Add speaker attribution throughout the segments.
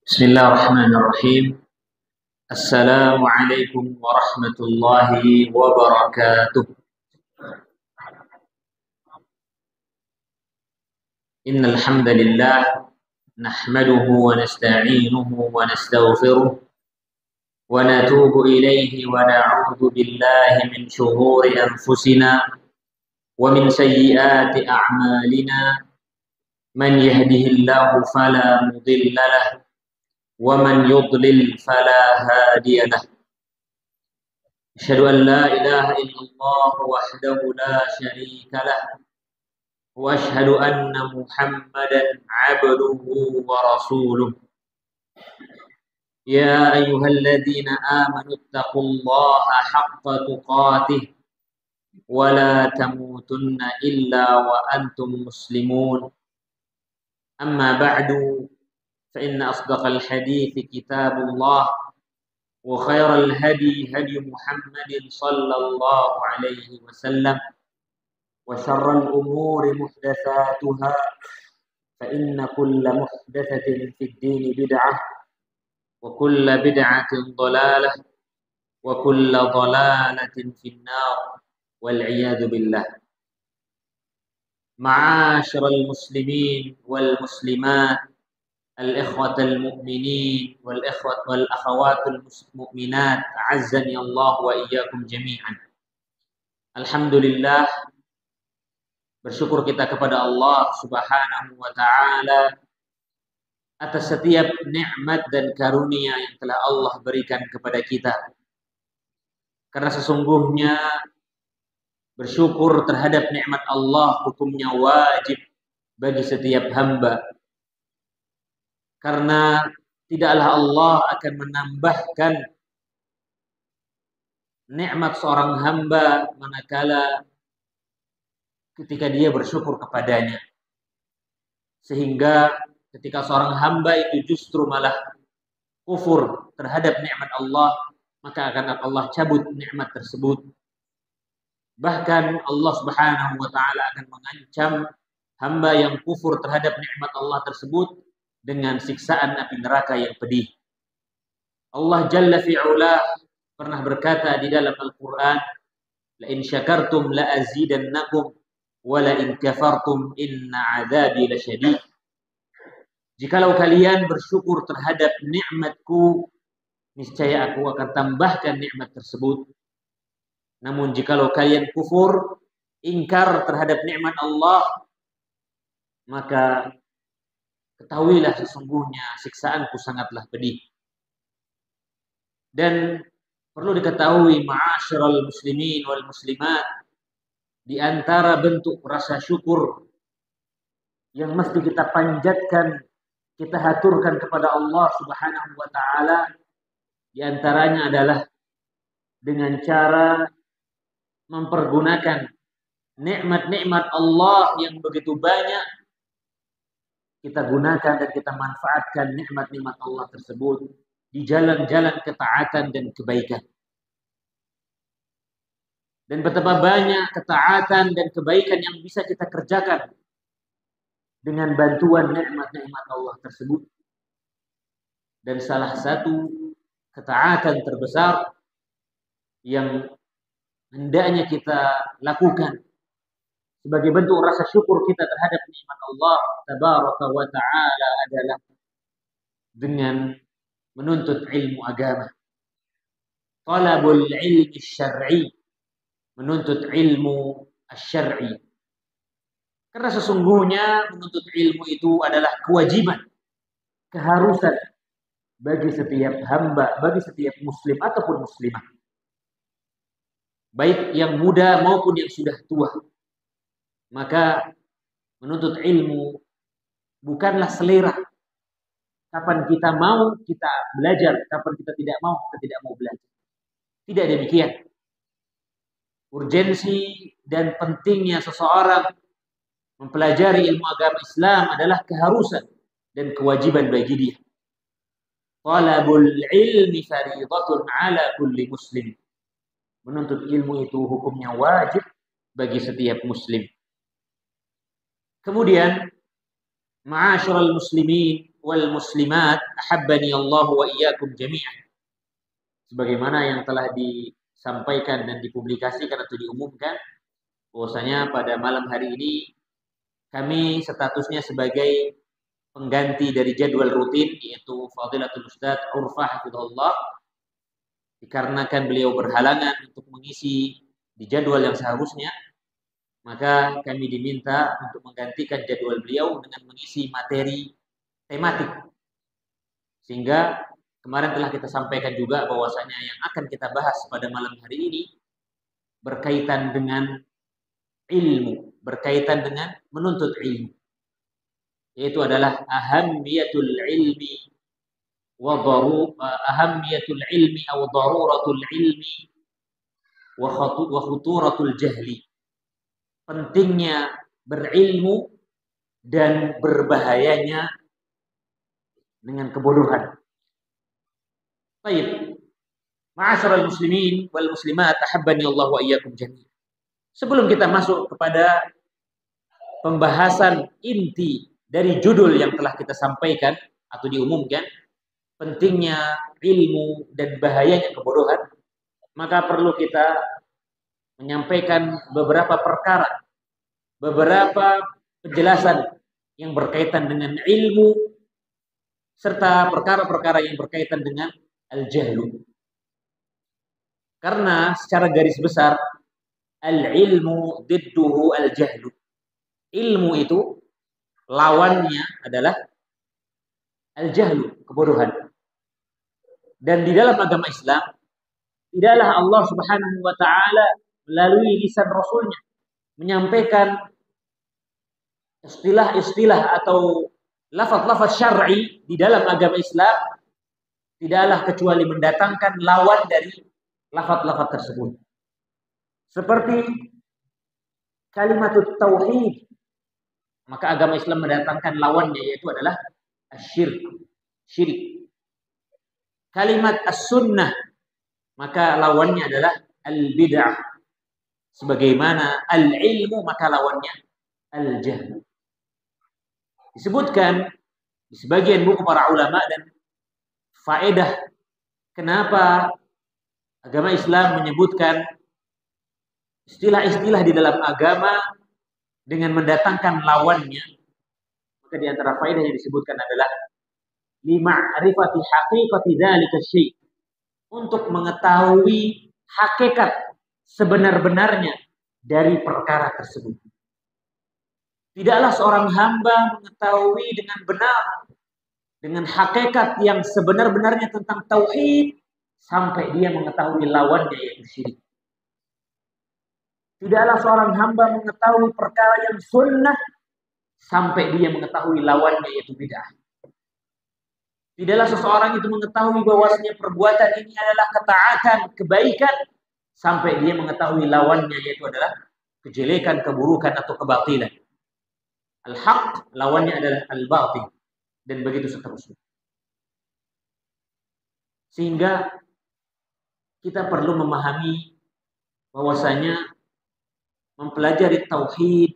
Speaker 1: Bismillahirrahmanirrahim. Assalamualaikum warahmatullahi wabarakatuh. Innal hamdalillah nahmaduhu wa nasta'inuhu wa nastaghfiruh wa natubu ilayhi wa na'udzu billahi min shururi anfusina wa min sayyiati a'malina. Man yahdihillahu fala mudilla lahu ومن يضلل فلا هادي له. أشهد أن لا إله إلا الله وحده لا شريك له وأشهد أن محمدا عبده ورسوله. يا أيها الذين آمنوا اتقوا الله حق تقاته ولا تموتن إلا وأنتم مسلمون. أما بعد فإن أصدق الحديث كتاب الله وخير الهدي هدي محمد صلى الله عليه وسلم وشر الأمور محدثاتها فإن كل محدثة في الدين بدعة وكل بدعة ضلالة وكل ضلالة في النار والعياذ بالله. معاشر المسلمين والمسلمات الإخوة المؤمنين والأخوات المؤمنات أعزني الله وإياkum jami'an. Alhamdulillah, bersyukur kita kepada Allah Subhanahu wa taala atas setiap nikmat dan karunia yang telah Allah berikan kepada kita. Karena sesungguhnya bersyukur terhadap nikmat Allah hukumnya wajib bagi setiap hamba. Karena tidaklah Allah akan menambahkan nikmat seorang hamba manakala ketika dia bersyukur kepadanya. Sehingga ketika seorang hamba itu justru malah kufur terhadap nikmat Allah, maka akan Allah cabut nikmat tersebut. Bahkan Allah Subhanahu wa taala akan mengancam hamba yang kufur terhadap nikmat Allah tersebut dengan siksaan api neraka yang pedih. Allah Jalla fi'ula pernah berkata di dalam Al-Quran, la in syakartum la azidannakum wa la in kafartum inna azabi lasyadid. Jikalau kalian bersyukur terhadap nikmatku, niscaya aku akan tambahkan nikmat tersebut. Namun jikalau kalian kufur, ingkar terhadap nikmat Allah, maka ketahuilah sesungguhnya siksaanku sangatlah pedih. Dan perlu diketahui ma'asyiral muslimin wal muslimat, di antara bentuk rasa syukur yang mesti kita panjatkan, kita haturkan kepada Allah Subhanahu wa taala, di antaranya adalah dengan cara mempergunakan nikmat-nikmat Allah yang begitu banyak. Kita gunakan dan kita manfaatkan nikmat-nikmat Allah tersebut di jalan-jalan ketaatan dan kebaikan. Dan betapa banyak ketaatan dan kebaikan yang bisa kita kerjakan dengan bantuan nikmat-nikmat Allah tersebut. Dan salah satu ketaatan terbesar yang hendaknya kita lakukan sebagai bentuk rasa syukur kita terhadap nikmat Allah tabaraka wa ta'ala adalah dengan menuntut ilmu agama. Talabul ilmi syar'i, menuntut ilmu syar'i. Karena sesungguhnya menuntut ilmu itu adalah kewajiban, keharusan bagi setiap hamba, bagi setiap muslim ataupun muslimah. Baik yang muda maupun yang sudah tua. Maka menuntut ilmu bukanlah selera. Kapan kita mau kita belajar, kapan kita tidak mau kita tidak mau belajar. Tidak demikian. Urgensi dan pentingnya seseorang mempelajari ilmu agama Islam adalah keharusan dan kewajiban bagi dia. Talabul ilmi fariidatun ala kulli muslim. Menuntut ilmu itu hukumnya wajib bagi setiap muslim. Kemudian, ma'asyiral muslimin wal muslimat ahabbani Allah wa iyyakum jami'an. Sebagaimana yang telah disampaikan dan dipublikasikan atau diumumkan bahwasanya pada malam hari ini kami statusnya sebagai pengganti dari jadwal rutin, yaitu Fadilatul Ustaz Urfah hafizahullah, dikarenakan beliau berhalangan untuk mengisi di jadwal yang seharusnya, maka kami diminta untuk menggantikan jadwal beliau dengan mengisi materi tematik. Sehingga kemarin telah kita sampaikan juga bahwasanya yang akan kita bahas pada malam hari ini berkaitan dengan ilmu, berkaitan dengan menuntut ilmu. Yaitu adalah ahammiyatul ilmi wa ahammiyatul ilmi aw daruratul ilmi wa khuturatul jahli. Pentingnya berilmu dan berbahayanya dengan kebodohan. Baik. Ma'asyiral muslimin wal muslimat ahabbani Allah wa iyyakum jami'an. Sebelum kita masuk kepada pembahasan inti dari judul yang telah kita sampaikan atau diumumkan, pentingnya ilmu dan bahayanya kebodohan, maka perlu kita menyampaikan beberapa perkara, beberapa penjelasan yang berkaitan dengan ilmu serta perkara-perkara yang berkaitan dengan al-jahlu. Karena secara garis besar al-ilmu didduhu al-jahlu. Ilmu itu lawannya adalah al-jahlu, kebodohan. Dan di dalam agama Islam, tidaklah Allah Subhanahu wa taala melalui lisan Rasulnya menyampaikan istilah-istilah atau lafaz-lafaz syar'i di dalam agama Islam tidaklah kecuali mendatangkan lawan dari lafaz-lafaz tersebut. Seperti kalimat tauhid, maka agama Islam mendatangkan lawannya, yaitu adalah syirik. Kalimat as-sunnah, maka lawannya adalah al-bid'ah. Sebagaimana al-ilmu, maka lawannya al-jahl. Disebutkan di sebagian buku para ulama dan faedah kenapa agama Islam menyebutkan istilah-istilah di dalam agama dengan mendatangkan lawannya. Maka di antara faedah yang disebutkan adalah lima'rifati haqiqati dzalika syai', untuk mengetahui hakikat sebenar-benarnya dari perkara tersebut. Tidaklah seorang hamba mengetahui dengan benar, dengan hakikat yang sebenar-benarnya tentang tauhid sampai dia mengetahui lawannya, yaitu syirik. Tidaklah seorang hamba mengetahui perkara yang sunnah sampai dia mengetahui lawannya, yaitu bid'ah. Tidaklah seseorang itu mengetahui bahwasanya perbuatan ini adalah ketaatan, kebaikan, sampai dia mengetahui lawannya, yaitu adalah kejelekan, keburukan atau kebatilan. Al-haq lawannya adalah al-batil, dan begitu seterusnya. Sehingga kita perlu memahami bahwasanya mempelajari tauhid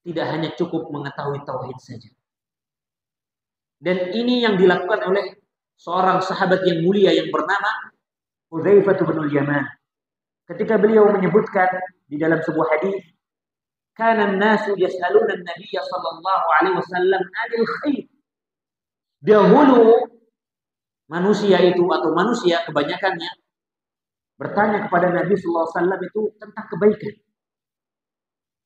Speaker 1: tidak hanya cukup mengetahui tauhid saja. Dan ini yang dilakukan oleh seorang sahabat yang mulia yang bernama Hudzaifah bin Yaman. Ketika beliau menyebutkan di dalam sebuah hadis, kana an-nasu yas'aluna an-nabiy sallallahu alaihi wasallam 'anil khair. Dahulu manusia itu atau manusia kebanyakannya bertanya kepada Nabi sallallahu alaihi wasallam itu tentang kebaikan.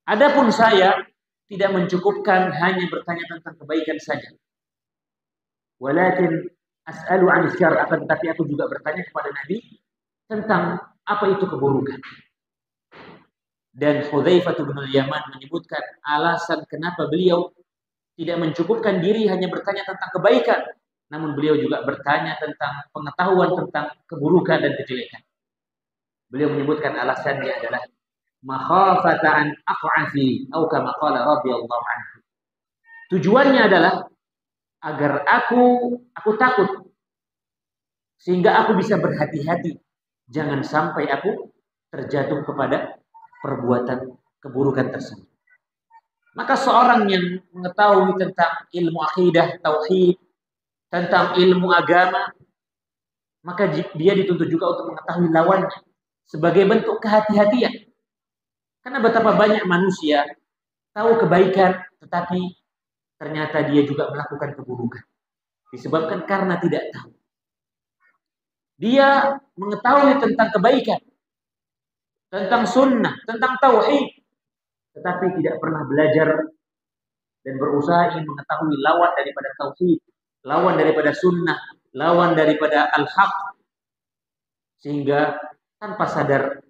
Speaker 1: Adapun saya tidak mencukupkan hanya bertanya tentang kebaikan saja. Walakin as'alu 'anil syarr, akan tetapi aku juga bertanya kepada Nabi tentang apa itu keburukan. Dan Hudzaifah bin Yaman menyebutkan alasan kenapa beliau tidak mencukupkan diri hanya bertanya tentang kebaikan, namun beliau juga bertanya tentang pengetahuan tentang keburukan dan kejelekan. Beliau menyebutkan alasannya adalah makhafata an aq'afi atau kama qala radhiyallahu anhu. Tujuannya adalah agar aku takut sehingga aku bisa berhati-hati jangan sampai aku terjatuh kepada perbuatan keburukan tersebut. Maka seorang yang mengetahui tentang ilmu akidah, tauhid, tentang ilmu agama, maka dia dituntut juga untuk mengetahui lawannya sebagai bentuk kehati-hatian. Karena betapa banyak manusia tahu kebaikan, tetapi ternyata dia juga melakukan keburukan. Disebabkan karena tidak tahu. Dia mengetahui tentang kebaikan, tentang sunnah, tentang tauhid, tetapi tidak pernah belajar dan berusaha ingin mengetahui lawan daripada tauhid, lawan daripada sunnah, lawan daripada al-haq, sehingga tanpa sadar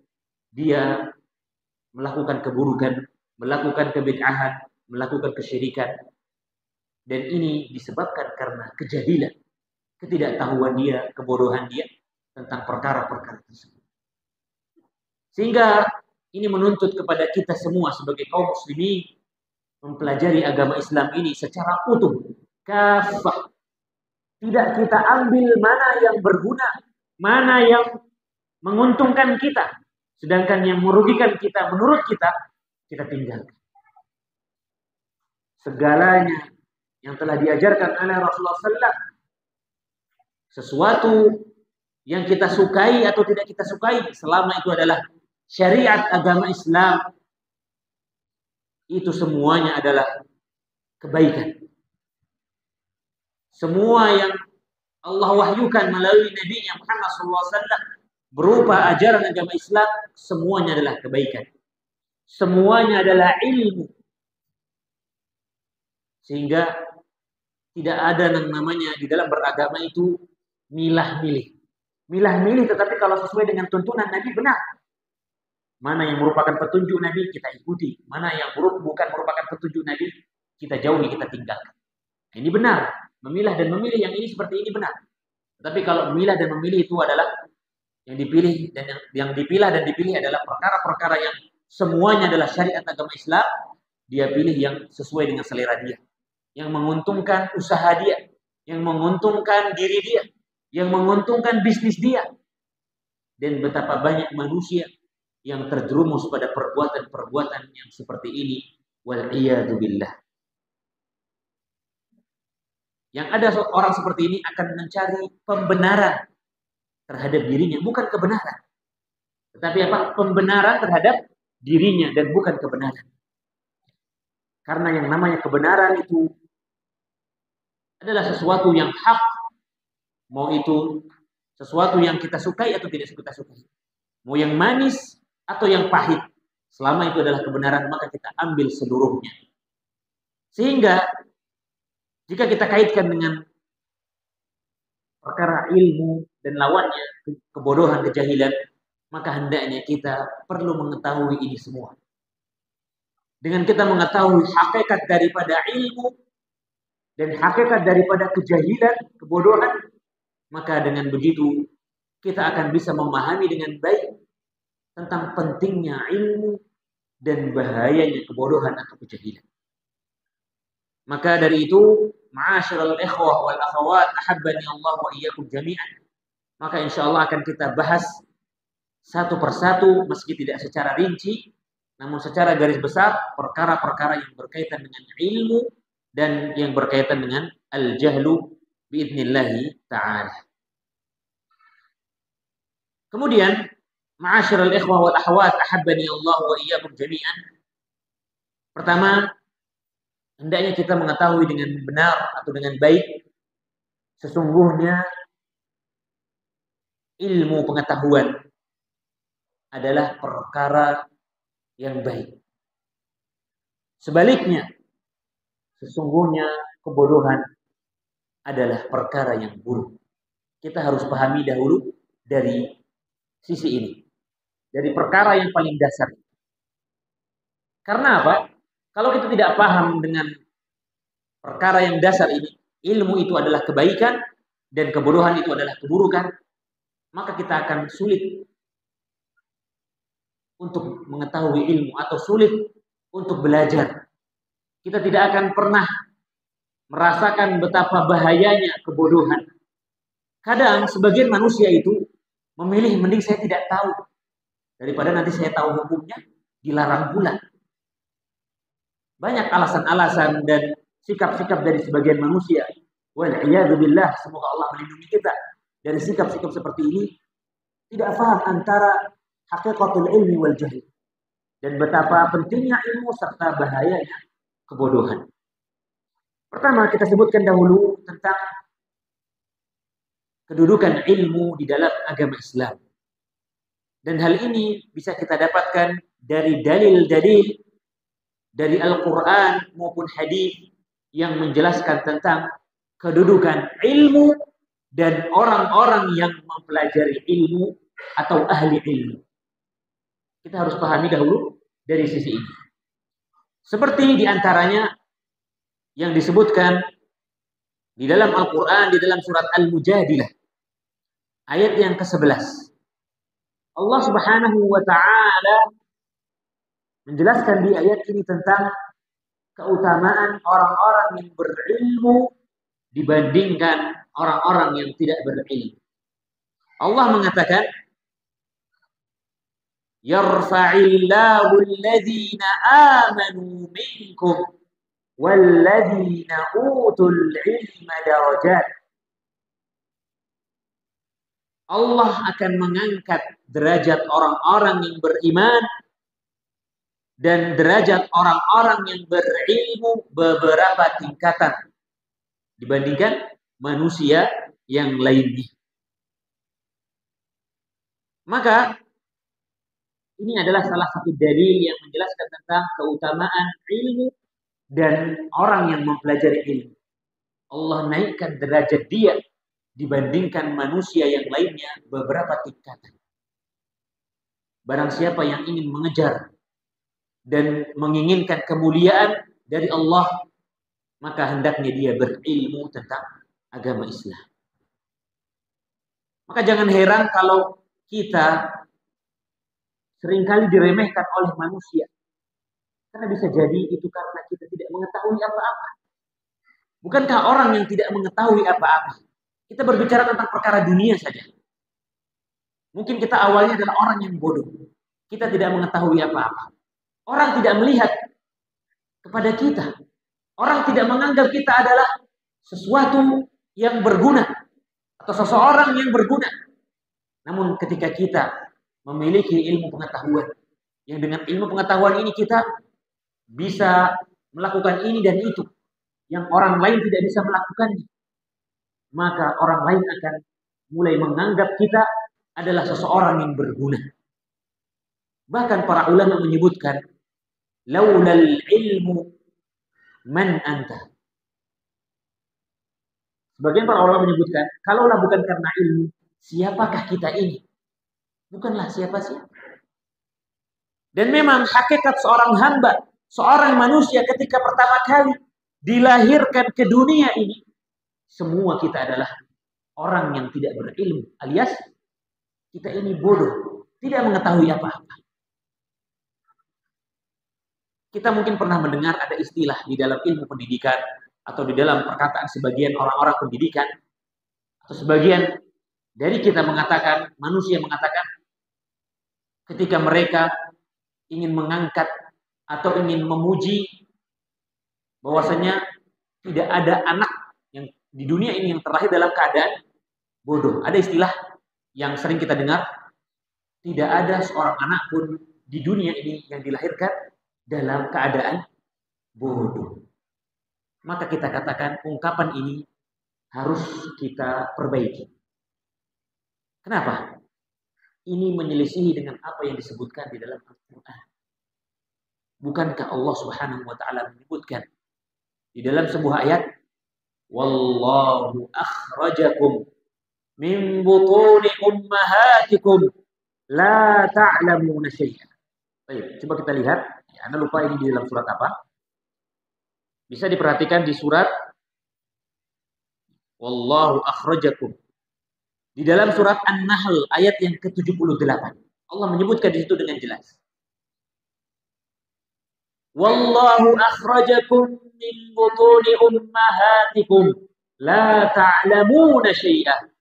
Speaker 1: dia melakukan keburukan, melakukan kebid'ahan, melakukan kesyirikan. Dan ini disebabkan karena kejahilan, ketidaktahuan dia, kebodohan dia tentang perkara-perkara tersebut. Sehingga ini menuntut kepada kita semua sebagai kaum muslimin mempelajari agama Islam ini secara utuh, kafah. Tidak kita ambil mana yang berguna, mana yang menguntungkan kita, sedangkan yang merugikan kita menurut kita tinggalkan. Segalanya yang telah diajarkan oleh Rasulullah SAW, sesuatu yang kita sukai atau tidak kita sukai, selama itu adalah syariat agama Islam, itu semuanya adalah kebaikan. Semua yang Allah wahyukan melalui Nabi Muhammad SAW berupa ajaran agama Islam, semuanya adalah kebaikan. Semuanya adalah ilmu. Sehingga tidak ada yang namanya di dalam beragama itu milah-milih. Milah-milih, tetapi kalau sesuai dengan tuntunan Nabi benar. Mana yang merupakan petunjuk Nabi kita ikuti. Mana yang bukan merupakan petunjuk Nabi kita jauhi, kita tinggalkan. Ini benar. Memilah dan memilih yang ini seperti ini benar. Tetapi kalau memilah dan memilih itu adalah yang dipilih dan yang dipilah dan dipilih adalah perkara-perkara yang semuanya adalah syariat agama Islam, dia pilih yang sesuai dengan selera dia, yang menguntungkan usaha dia, yang menguntungkan diri dia, yang menguntungkan bisnis dia. Dan betapa banyak manusia yang terjerumus pada perbuatan-perbuatan yang seperti ini, wal iyadu billah. Yang ada orang seperti ini akan mencari pembenaran terhadap dirinya, bukan kebenaran. Tetapi apa? Pembenaran terhadap dirinya dan bukan kebenaran. Karena yang namanya kebenaran itu adalah sesuatu yang hak, mau itu sesuatu yang kita sukai atau tidak kita sukai, mau yang manis atau yang pahit, selama itu adalah kebenaran maka kita ambil seluruhnya. Sehingga jika kita kaitkan dengan perkara ilmu dan lawannya, kebodohan, kejahilan, maka hendaknya kita perlu mengetahui ini semua. Dengan kita mengetahui hakikat daripada ilmu dan hakikat daripada kejahilan, kebodohan, maka dengan begitu kita akan bisa memahami dengan baik tentang pentingnya ilmu dan bahayanya kebodohan atau kejahilan. Maka dari itu, ma'asyiral ikhwah wal akhawat, ahabbani Allah wa iyyakum jami'an. Maka insyaallah akan kita bahas satu persatu meski tidak secara rinci, namun secara garis besar perkara-perkara yang berkaitan dengan ilmu dan yang berkaitan dengan al-jahlu biidznillah ta'ala. Kemudian, ma'asyiral ikhwah wal akhawat, ahabbani Allah wa iyyakum jami'an. Pertama, hendaknya kita mengetahui dengan benar atau dengan baik sesungguhnya ilmu pengetahuan adalah perkara yang baik. Sebaliknya, sesungguhnya kebodohan adalah perkara yang buruk. Kita harus pahami dahulu dari sisi ini, dari perkara yang paling dasar. Karena apa? Kalau kita tidak paham dengan perkara yang dasar ini, ilmu itu adalah kebaikan dan kebodohan itu adalah keburukan, maka kita akan sulit untuk mengetahui ilmu atau sulit untuk belajar. Kita tidak akan pernah merasakan betapa bahayanya kebodohan. Kadang sebagian manusia itu memilih mending saya tidak tahu daripada nanti saya tahu hukumnya dilarang pula. Banyak alasan-alasan dan sikap-sikap dari sebagian manusia. Wal'iyadzubillah, semoga Allah melindungi kita dari sikap-sikap seperti ini. Tidak paham antara hakikatul ilmi wal jahil. Dan betapa pentingnya ilmu serta bahayanya kebodohan. Pertama, kita sebutkan dahulu tentang kedudukan ilmu di dalam agama Islam. Dan hal ini bisa kita dapatkan dari dalil-dalil dari Al-Quran maupun hadis yang menjelaskan tentang kedudukan ilmu dan orang-orang yang mempelajari ilmu atau ahli ilmu. Kita harus pahami dahulu dari sisi ini. Seperti diantaranya yang disebutkan di dalam Al-Quran, di dalam surat Al-Mujadilah, ayat yang ke-11. Allah Subhanahu wa Ta'ala menjelaskan di ayat ini tentang keutamaan orang-orang yang berilmu dibandingkan orang-orang yang tidak berilmu. Allah mengatakan, yarfa'illahu alladhina amanu minkum walladhina utul ilma darajat. Allah akan mengangkat derajat orang-orang yang beriman dan derajat orang-orang yang berilmu beberapa tingkatan dibandingkan manusia yang lainnya. Maka ini adalah salah satu dalil yang menjelaskan tentang keutamaan ilmu dan orang yang mempelajari ilmu. Allah naikkan derajat dia dibandingkan manusia yang lainnya beberapa tingkatan. Barang siapa yang ingin mengejar dan menginginkan kemuliaan dari Allah, maka hendaknya dia berilmu tentang agama Islam. Maka jangan heran kalau kita seringkali diremehkan oleh manusia. Karena bisa jadi itu karena kita tidak mengetahui apa-apa. Bukankah orang yang tidak mengetahui apa-apa? Kita berbicara tentang perkara dunia saja. Mungkin kita awalnya adalah orang yang bodoh. Kita tidak mengetahui apa-apa. Orang tidak melihat kepada kita. Orang tidak menganggap kita adalah sesuatu yang berguna. Atau seseorang yang berguna. Namun ketika kita memiliki ilmu pengetahuan. Yang dengan ilmu pengetahuan ini kita bisa melakukan ini dan itu. Yang orang lain tidak bisa melakukannya. Maka orang lain akan mulai menganggap kita adalah seseorang yang berguna. Bahkan para ulama menyebutkan, laulal ilmu man anta. Sebagian para ulama menyebutkan, kalaulah bukan karena ilmu, siapakah kita ini? Bukanlah siapa-siapa. Dan memang hakikat seorang hamba, seorang manusia ketika pertama kali dilahirkan ke dunia ini, semua kita adalah orang yang tidak berilmu, alias kita ini bodoh, tidak mengetahui apa-apa. Kita mungkin pernah mendengar ada istilah di dalam ilmu pendidikan atau di dalam perkataan sebagian orang-orang pendidikan atau sebagian dari kita mengatakan, manusia mengatakan, ketika mereka ingin mengangkat atau ingin memuji bahwasanya tidak ada anak yang di dunia ini yang terlahir dalam keadaan bodoh. Ada istilah yang sering kita dengar, tidak ada seorang anak pun di dunia ini yang dilahirkan dalam keadaan bodoh. Maka kita katakan ungkapan ini harus kita perbaiki. Kenapa? Ini menyelisihi dengan apa yang disebutkan di dalam Al-Quran. Bukankah Allah Subhanahu wa Ta'ala menyebutkan di dalam sebuah ayat, wallahu akhrajakum min butuni ummahatikum la ta'lamuna syai'an. Baik, coba kita lihat. Anda lupa ini di dalam surat apa? Bisa diperhatikan di surat wallahu akhrajakum. Di dalam surat An-Nahl ayat yang ke-78. Allah menyebutkan di situ dengan jelas. Wallahu akhrajakum min butuni ummahatikum la ta'lamuna syai'an.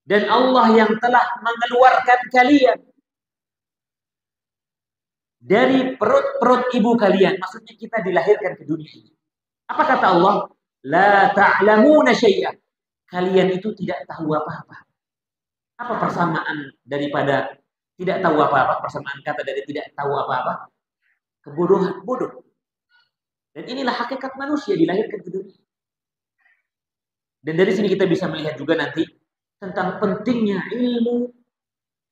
Speaker 1: Dan Allah yang telah mengeluarkan kalian dari perut-perut ibu kalian. Maksudnya kita dilahirkan ke dunia ini. Apa kata Allah? La ta'lamuna syai'an. Kalian itu tidak tahu apa-apa. Apa persamaan daripada tidak tahu apa-apa? Persamaan kata dari tidak tahu apa-apa? Kebodohan, bodoh. Dan inilah hakikat manusia dilahirkan ke dunia. Dan dari sini kita bisa melihat juga nanti tentang pentingnya ilmu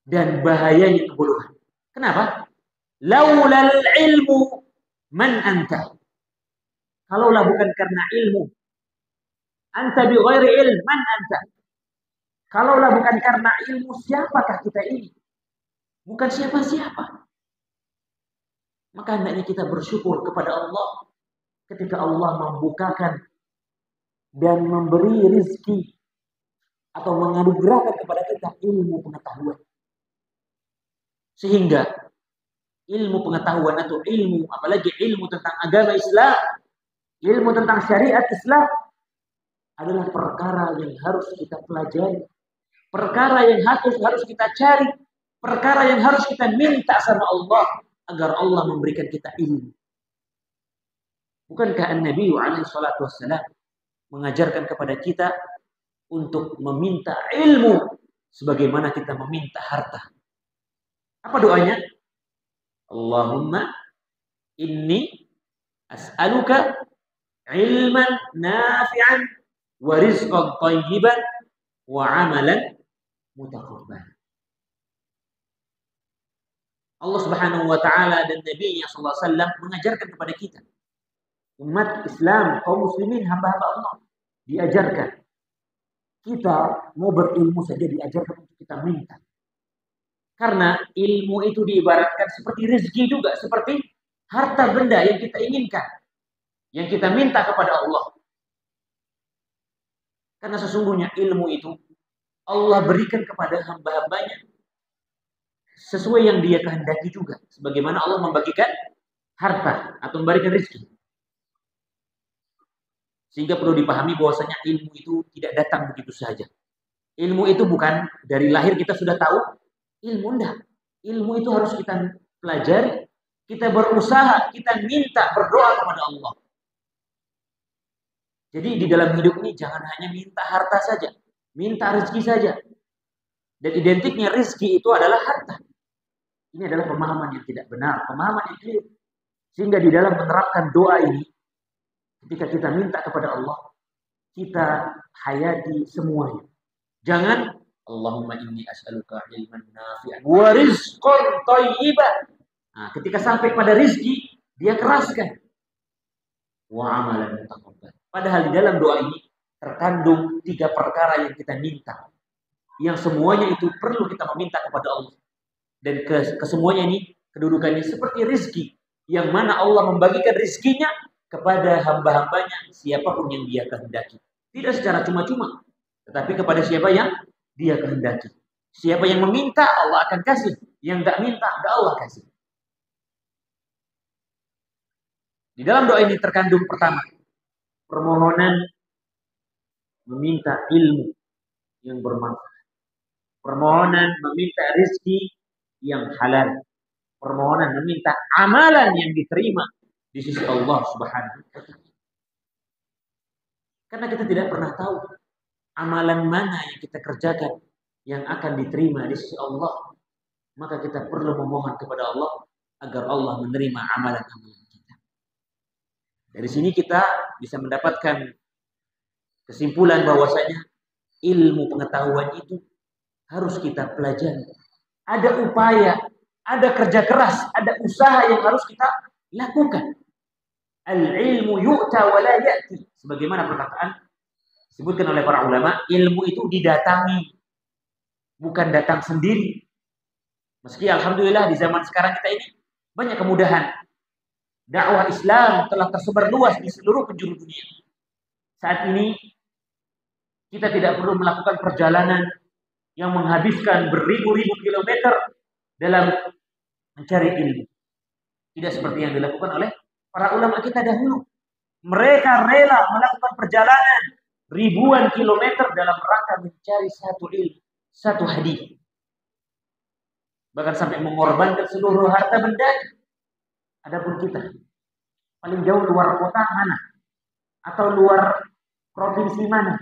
Speaker 1: dan bahayanya kebodohan. Kenapa? Laulal ilmu man anta. Kalaulah bukan karena ilmu, anta bi ghairi ilm, man anta. Kalaulah bukan karena ilmu, siapakah kita ini? Bukan siapa-siapa. Maka hendaknya kita bersyukur kepada Allah ketika Allah membukakan dan memberi rizki atau menganugerahkan kepada kita ilmu pengetahuan. Sehingga ilmu pengetahuan atau ilmu, apalagi ilmu tentang agama Islam, ilmu tentang syariat Islam adalah perkara yang harus kita pelajari, perkara yang harus kita cari, perkara yang harus kita minta sama Allah agar Allah memberikan kita ilmu. Bukankah An-Nabi alaihi salatu wassalam mengajarkan kepada kita untuk meminta ilmu sebagaimana kita meminta harta? Apa doanya? Allahumma inni as'aluka ilman nafi'an wa rizqan thayyiban wa amalan mutaqabbalan. Allah Subhanahu wa taala dan Nabi-Nya sallallahu alaihi wasallam mengajarkan kepada kita, umat Islam, kaum muslimin, hamba-hamba Allah, diajarkan. Kita mau berilmu saja diajarkan untuk kita minta. Karena ilmu itu diibaratkan seperti rezeki juga, seperti harta benda yang kita inginkan, yang kita minta kepada Allah. Karena sesungguhnya ilmu itu Allah berikan kepada hamba-hambanya sesuai yang dia kehendaki juga. Sebagaimana Allah membagikan harta atau memberikan rezeki. Sehingga perlu dipahami bahwasanya ilmu itu tidak datang begitu saja. Ilmu itu bukan dari lahir kita sudah tahu. Ilmu enggak. Ilmu itu harus kita pelajari. Kita berusaha, kita minta, berdoa kepada Allah. Jadi di dalam hidup ini jangan hanya minta harta saja. Minta rezeki saja. Dan identiknya rezeki itu adalah harta. Ini adalah pemahaman yang tidak benar. Pemahaman yang keliru. Sehingga di dalam menerapkan doa ini, ketika kita minta kepada Allah, kita hayati semuanya. Jangan Allahumma inni as'aluka ilman nafi'an wa rizqan thayyiban. Nah, ketika sampai pada rizki, dia keraskan. Wa amalan mutaqabbal. Padahal di dalam doa ini terkandung 3 perkara yang kita minta. Yang semuanya itu perlu kita meminta kepada Allah. Dan kesemuanya ini kedudukannya seperti rizki. Yang mana Allah membagikan rizkinya kepada hamba-hambanya siapapun yang dia kehendaki. Tidak secara cuma-cuma, tetapi kepada siapa yang dia kehendaki. Siapa yang meminta, Allah akan kasih. Yang tidak minta, tidak Allah kasih. Di dalam doa ini terkandung pertama, permohonan meminta ilmu yang bermanfaat. Permohonan meminta rezeki yang halal. Permohonan meminta amalan yang diterima di sisi Allah Subhanahu wa taala. Karena kita tidak pernah tahu amalan mana yang kita kerjakan yang akan diterima di sisi Allah. Maka kita perlu memohon kepada Allah agar Allah menerima amalan-amalan kita. Dari sini kita bisa mendapatkan kesimpulan bahwasanya ilmu pengetahuan itu harus kita pelajari. Ada upaya, ada kerja keras, ada usaha yang harus kita lakukan. Al-ilmu yu'ta wa la ya'ti. Sebagaimana perkataan disebutkan oleh para ulama, ilmu itu didatangi, bukan datang sendiri. Meski alhamdulillah di zaman sekarang kita ini banyak kemudahan. Dakwah Islam telah tersebar luas di seluruh penjuru dunia. Saat ini kita tidak perlu melakukan perjalanan yang menghabiskan beribu-ribu kilometer dalam mencari ilmu. Tidak seperti yang dilakukan oleh para ulama kita dahulu. Mereka rela melakukan perjalanan ribuan kilometer dalam rangka mencari satu ilmu, satu hadis. Bahkan sampai mengorbankan seluruh harta benda. Adapun kita paling jauh luar kota mana? Atau luar provinsi mana?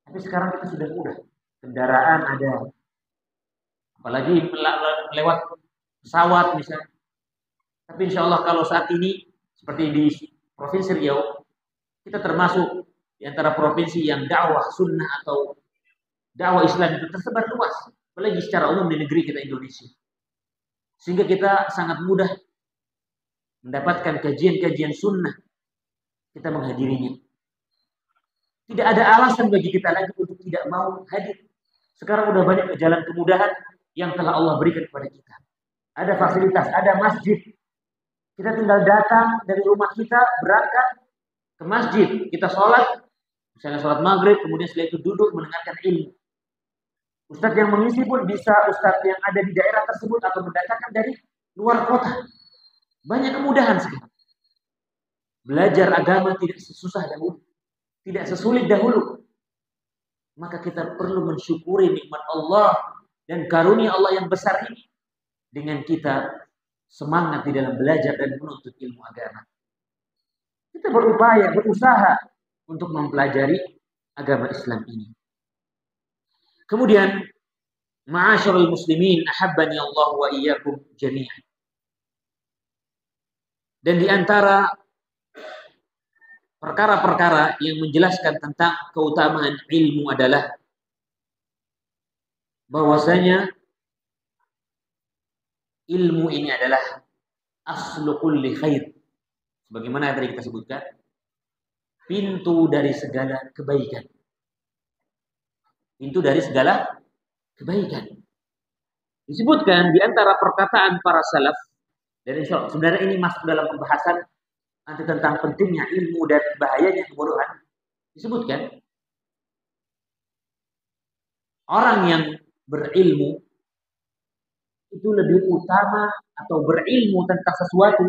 Speaker 1: Tapi sekarang kita sudah mudah. Kendaraan ada. Apalagi lewat pesawat misalnya. Tapi insya Allah kalau saat ini seperti di Provinsi Riau, kita termasuk di antara provinsi yang dakwah sunnah atau dakwah Islam itu tersebar luas. Apalagi secara umum di negeri kita Indonesia. Sehingga kita sangat mudah mendapatkan kajian-kajian sunnah. Kita menghadirinya. Tidak ada alasan bagi kita lagi untuk tidak mau hadir. Sekarang udah banyak jalan kemudahan yang telah Allah berikan kepada kita. Ada fasilitas, ada masjid. Kita tinggal datang dari rumah kita, berangkat ke masjid. Kita sholat, misalnya sholat maghrib, kemudian setelah itu duduk mendengarkan ilmu. Ustadz yang mengisi pun bisa ustadz yang ada di daerah tersebut atau mendatangkan dari luar kota. Banyak kemudahan sekarang. Belajar agama tidak sesusah dahulu, tidak sesulit dahulu. Maka kita perlu mensyukuri nikmat Allah dan karunia Allah yang besar ini dengan kita semangat di dalam belajar dan menuntut ilmu agama. Kita berupaya, berusaha untuk mempelajari agama Islam ini. Kemudian, ma'asyiral muslimin, ahabbani Allah wa iyyakum jami'an. Dan di antara perkara-perkara yang menjelaskan tentang keutamaan ilmu adalah bahwasanya ilmu ini adalah aslu kulli khair. Sebagaimana tadi kita sebutkan, pintu dari segala kebaikan. Pintu dari segala kebaikan. Disebutkan di antara perkataan para salaf, dan insya Allah sebenarnya ini masuk dalam pembahasan nanti tentang pentingnya ilmu dan bahayanya kebodohan. Disebutkan orang yang berilmu itu lebih utama, atau berilmu tentang sesuatu,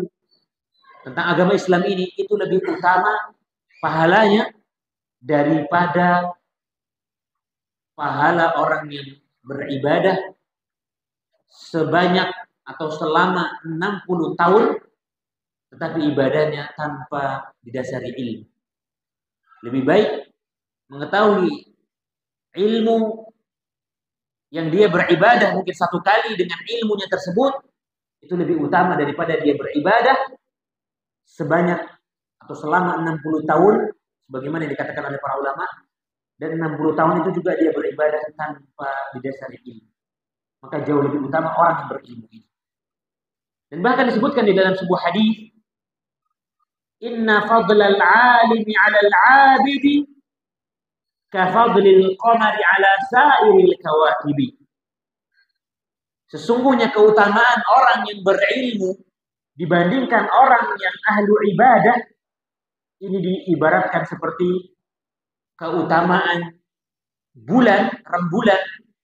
Speaker 1: tentang agama Islam ini, itu lebih utama pahalanya daripada pahala orang yang beribadah sebanyak atau selama 60 tahun tetapi ibadahnya tanpa didasari ilmu. Lebih baik mengetahui ilmu yang dia beribadah mungkin satu kali dengan ilmunya tersebut, itu lebih utama daripada dia beribadah sebanyak atau selama 60 tahun sebagaimana yang dikatakan oleh para ulama, dan 60 tahun itu juga dia beribadah tanpa didasari ilmu. Maka jauh lebih utama orang yang berilmu ini. Dan bahkan disebutkan di dalam sebuah hadis, inna fadlal alimi 'alal 'abidi ka fadlil qamari 'ala sa'iril kawakibi. Sesungguhnya keutamaan orang yang berilmu dibandingkan orang yang ahlu ibadah ini diibaratkan seperti keutamaan bulan, rembulan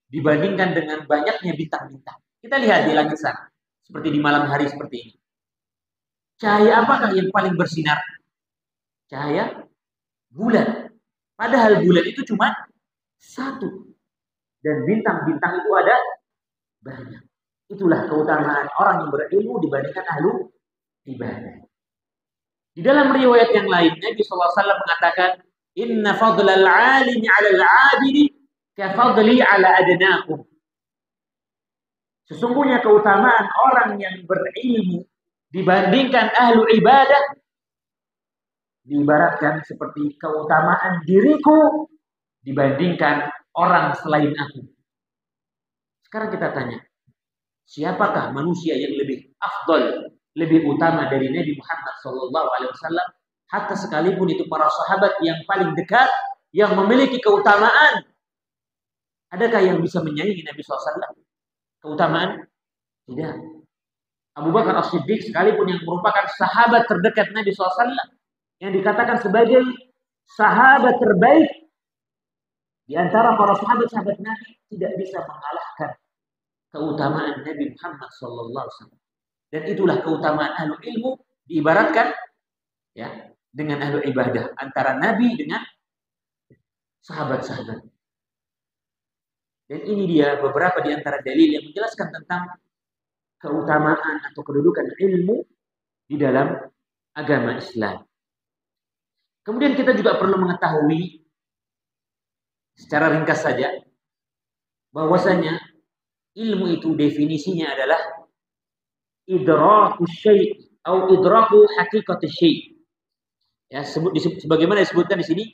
Speaker 1: dibandingkan dengan banyaknya bintang-bintang. Kita lihat di langit sana, seperti di malam hari seperti ini. Cahaya apakah yang paling bersinar? Cahaya bulan. Padahal bulan itu cuma satu. Dan bintang-bintang itu ada banyak. Itulah keutamaan orang yang berilmu dibandingkan ahlu ibadah. Di dalam riwayat yang lain, Nabi SAW mengatakan, inna fadlal alimi 'alal 'abidi ka fadli 'ala adnakum. Sesungguhnya keutamaan orang yang berilmu dibandingkan ahlu ibadah diibaratkan seperti keutamaan diriku dibandingkan orang selain aku. Sekarang kita tanya, siapakah manusia yang lebih afdal, lebih utama dari Nabi Muhammad SAW? Hatta sekalipun itu para sahabat yang paling dekat, yang memiliki keutamaan, adakah yang bisa menyaingi Nabi SAW? Keutamaan? Tidak. Abu Bakar As-Siddiq sekalipun yang merupakan sahabat terdekat Nabi SAW, yang dikatakan sebagai sahabat terbaik di antara para sahabat-sahabat Nabi, tidak bisa mengalahkan keutamaan Nabi Muhammad SAW. Dan itulah keutamaan ahlu ilmu diibaratkan ya dengan ahlu ibadah, antara Nabi dengan sahabat-sahabat. Dan ini dia beberapa di antara dalil yang menjelaskan tentang keutamaan atau kedudukan ilmu di dalam agama Islam. Kemudian kita juga perlu mengetahui secara ringkas saja bahwasanya ilmu itu definisinya adalah idraku syai' atau idraku haqiqati syai'. Ya, sebagaimana disebutkan di sini,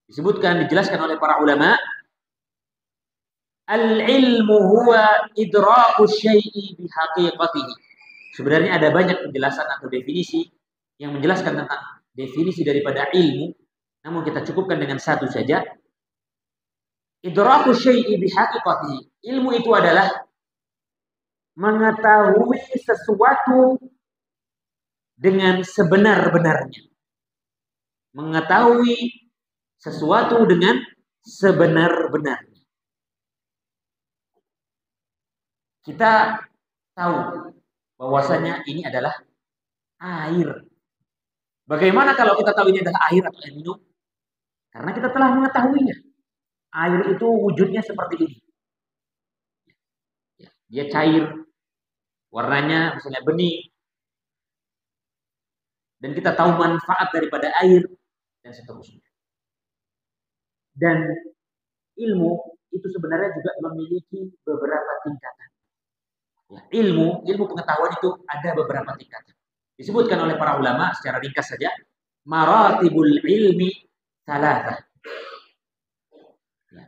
Speaker 1: dijelaskan oleh para ulama, al-ilmu huwa idraku syai'i bihaqiqatihi. Sebenarnya ada banyak penjelasan atau definisi yang menjelaskan tentang definisi daripada ilmu, namun kita cukupkan dengan satu saja. Idraku syai'i bihaqiqatihi. Ilmu itu adalah mengetahui sesuatu dengan sebenar-benarnya. Mengetahui sesuatu dengan sebenar-benarnya. Kita tahu bahwasanya ini adalah air. Bagaimana kalau kita tahu ini adalah air atau air minum? Karena kita telah mengetahuinya. Air itu wujudnya seperti ini. Dia cair, warnanya misalnya bening. Dan kita tahu manfaat daripada air dan seterusnya. Dan ilmu itu sebenarnya juga memiliki beberapa tingkatan. Ya, ilmu pengetahuan itu ada beberapa tingkatan. Disebutkan oleh para ulama secara ringkas saja, maratibul ilmi salatah. Ya.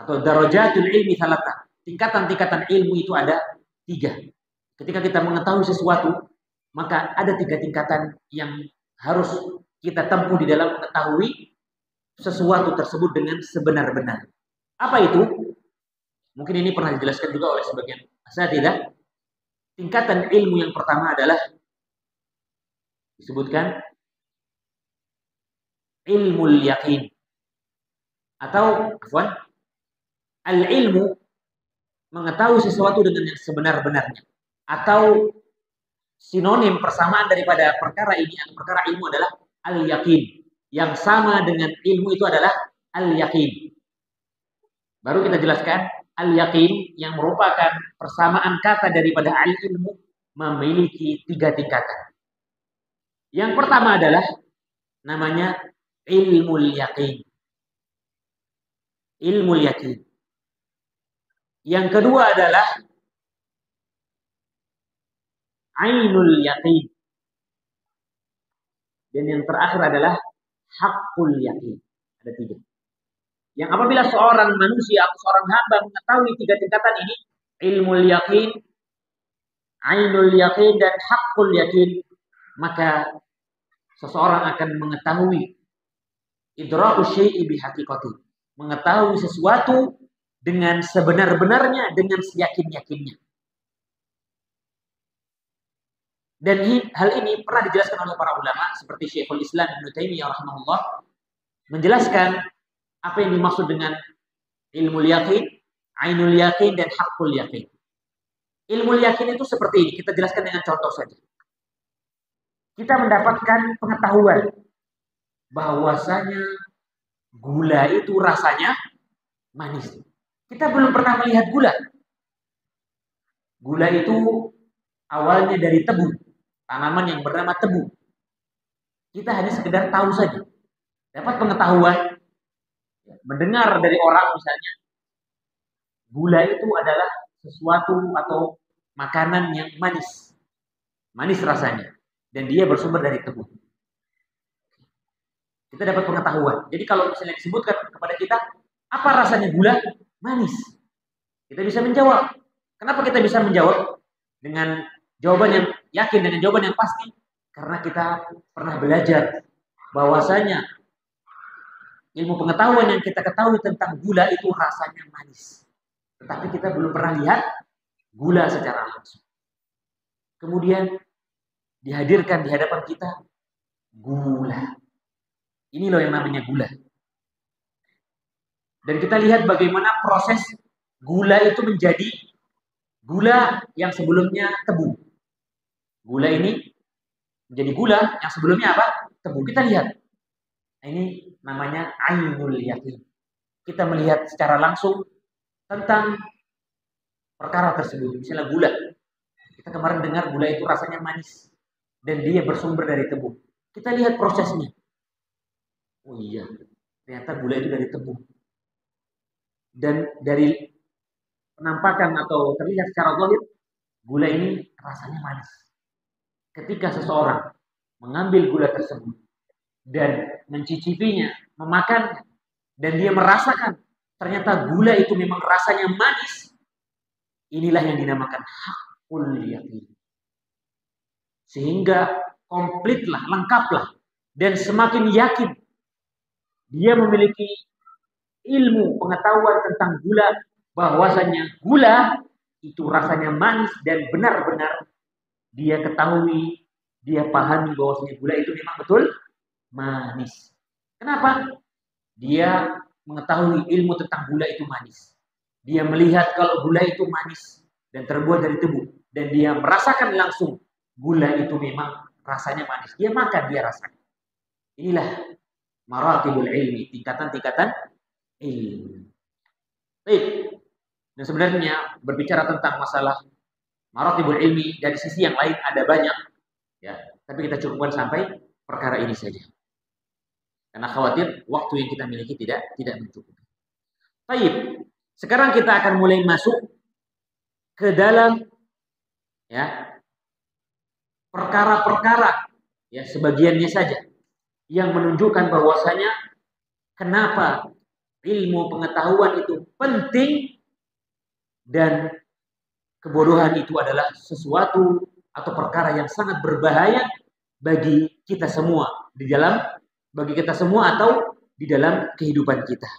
Speaker 1: Atau darajatul ilmi salatah. Tingkatan-tingkatan ilmu itu ada 3. Ketika kita mengetahui sesuatu, maka ada 3 tingkatan yang harus kita tempuh di dalam mengetahui sesuatu tersebut dengan sebenar-benar. Apa itu? Mungkin ini pernah dijelaskan juga oleh sebagian asatidzah. Tingkatan ilmu yang pertama adalah disebutkan ilmul yaqin. Atau al-ilmu, mengetahui sesuatu dengan yang sebenar-benarnya. Atau sinonim persamaan daripada perkara ini atau perkara ilmu adalah al-yaqin. Yang sama dengan ilmu itu adalah al-yaqin. Baru kita jelaskan al-yaqin yang merupakan persamaan kata daripada al-ilmu memiliki 3 tingkatan. Yang pertama adalah namanya ilmul yaqin. Ilmul yaqin. Yang kedua adalah ainul yaqin. Dan yang terakhir adalah haqqul yaqin. Ada 3. Yang apabila seorang manusia atau seorang hamba mengetahui 3 tingkatan ini, ilmul yaqin, ainul yaqin, dan haqqul yaqin, maka seseorang akan mengetahui idraku syai'i bihaqiqati, mengetahui sesuatu dengan sebenar-benarnya, dengan seyakin-yakinnya. Dan hal ini pernah dijelaskan oleh para ulama seperti Syekhul Islam Ibnu Taimiyah rahimahullah menjelaskan apa yang dimaksud dengan ilmul yaqin, ainul yaqin, dan haqqul yaqin. Ilmul yaqin itu seperti ini, kita jelaskan dengan contoh saja. Kita mendapatkan pengetahuan bahwasanya gula itu rasanya manis. Kita belum pernah melihat gula. Gula itu awalnya dari tebu, tanaman yang bernama tebu. Kita hanya sekedar tahu saja. Dapat pengetahuan, mendengar dari orang misalnya, gula itu adalah sesuatu atau makanan yang manis. Manis rasanya. Dan dia bersumber dari tebu. Kita dapat pengetahuan. Jadi kalau misalnya disebutkan kepada kita, apa rasanya gula? Manis. Kita bisa menjawab. Kenapa kita bisa menjawab dengan jawaban yang yakin, dengan jawaban yang pasti? Karena kita pernah belajar bahwasanya ilmu pengetahuan yang kita ketahui tentang gula itu rasanya manis. Tetapi kita belum pernah lihat gula secara langsung. Kemudian dihadirkan di hadapan kita gula. Ini loh yang namanya gula. Dan kita lihat bagaimana proses gula itu menjadi gula yang sebelumnya tebu. Gula ini menjadi gula yang sebelumnya apa? Tebu. Kita lihat. Ini namanya ainul yaqin. Kita melihat secara langsung tentang perkara tersebut. Misalnya gula. Kita kemarin dengar gula itu rasanya manis. dan dia bersumber dari tebu. Kita lihat prosesnya. Oh iya, ternyata gula itu dari tebu. Dan dari penampakan atau terlihat secara zahir, gula ini rasanya manis. Ketika seseorang mengambil gula tersebut dan mencicipinya, memakannya, dan dia merasakan ternyata gula itu memang rasanya manis, inilah yang dinamakan haqqul yaqin. Sehingga komplitlah, lengkaplah, dan semakin yakin dia memiliki ilmu pengetahuan tentang gula, bahwasanya gula itu rasanya manis dan benar-benar dia ketahui, dia pahami bahwasanya gula itu memang betul manis. Kenapa? Dia mengetahui ilmu tentang gula itu manis. Dia melihat kalau gula itu manis dan terbuat dari tebu, dan dia merasakan langsung gula itu memang rasanya manis. Dia makan, dia rasakan. Inilah maratibul ilmi, tingkatan-tingkatan ilmu. Baik. Dan sebenarnya berbicara tentang masalah maratibul ilmi dari sisi yang lain ada banyak, ya. Tapi kita cukupkan sampai perkara ini saja. Karena khawatir waktu yang kita miliki tidak mencukupi. Baik. Sekarang kita akan mulai masuk ke dalam, ya, perkara-perkara, ya, sebagiannya saja yang menunjukkan bahwasanya kenapa ilmu pengetahuan itu penting dan kebodohan itu adalah sesuatu atau perkara yang sangat berbahaya bagi kita semua atau di dalam kehidupan kita.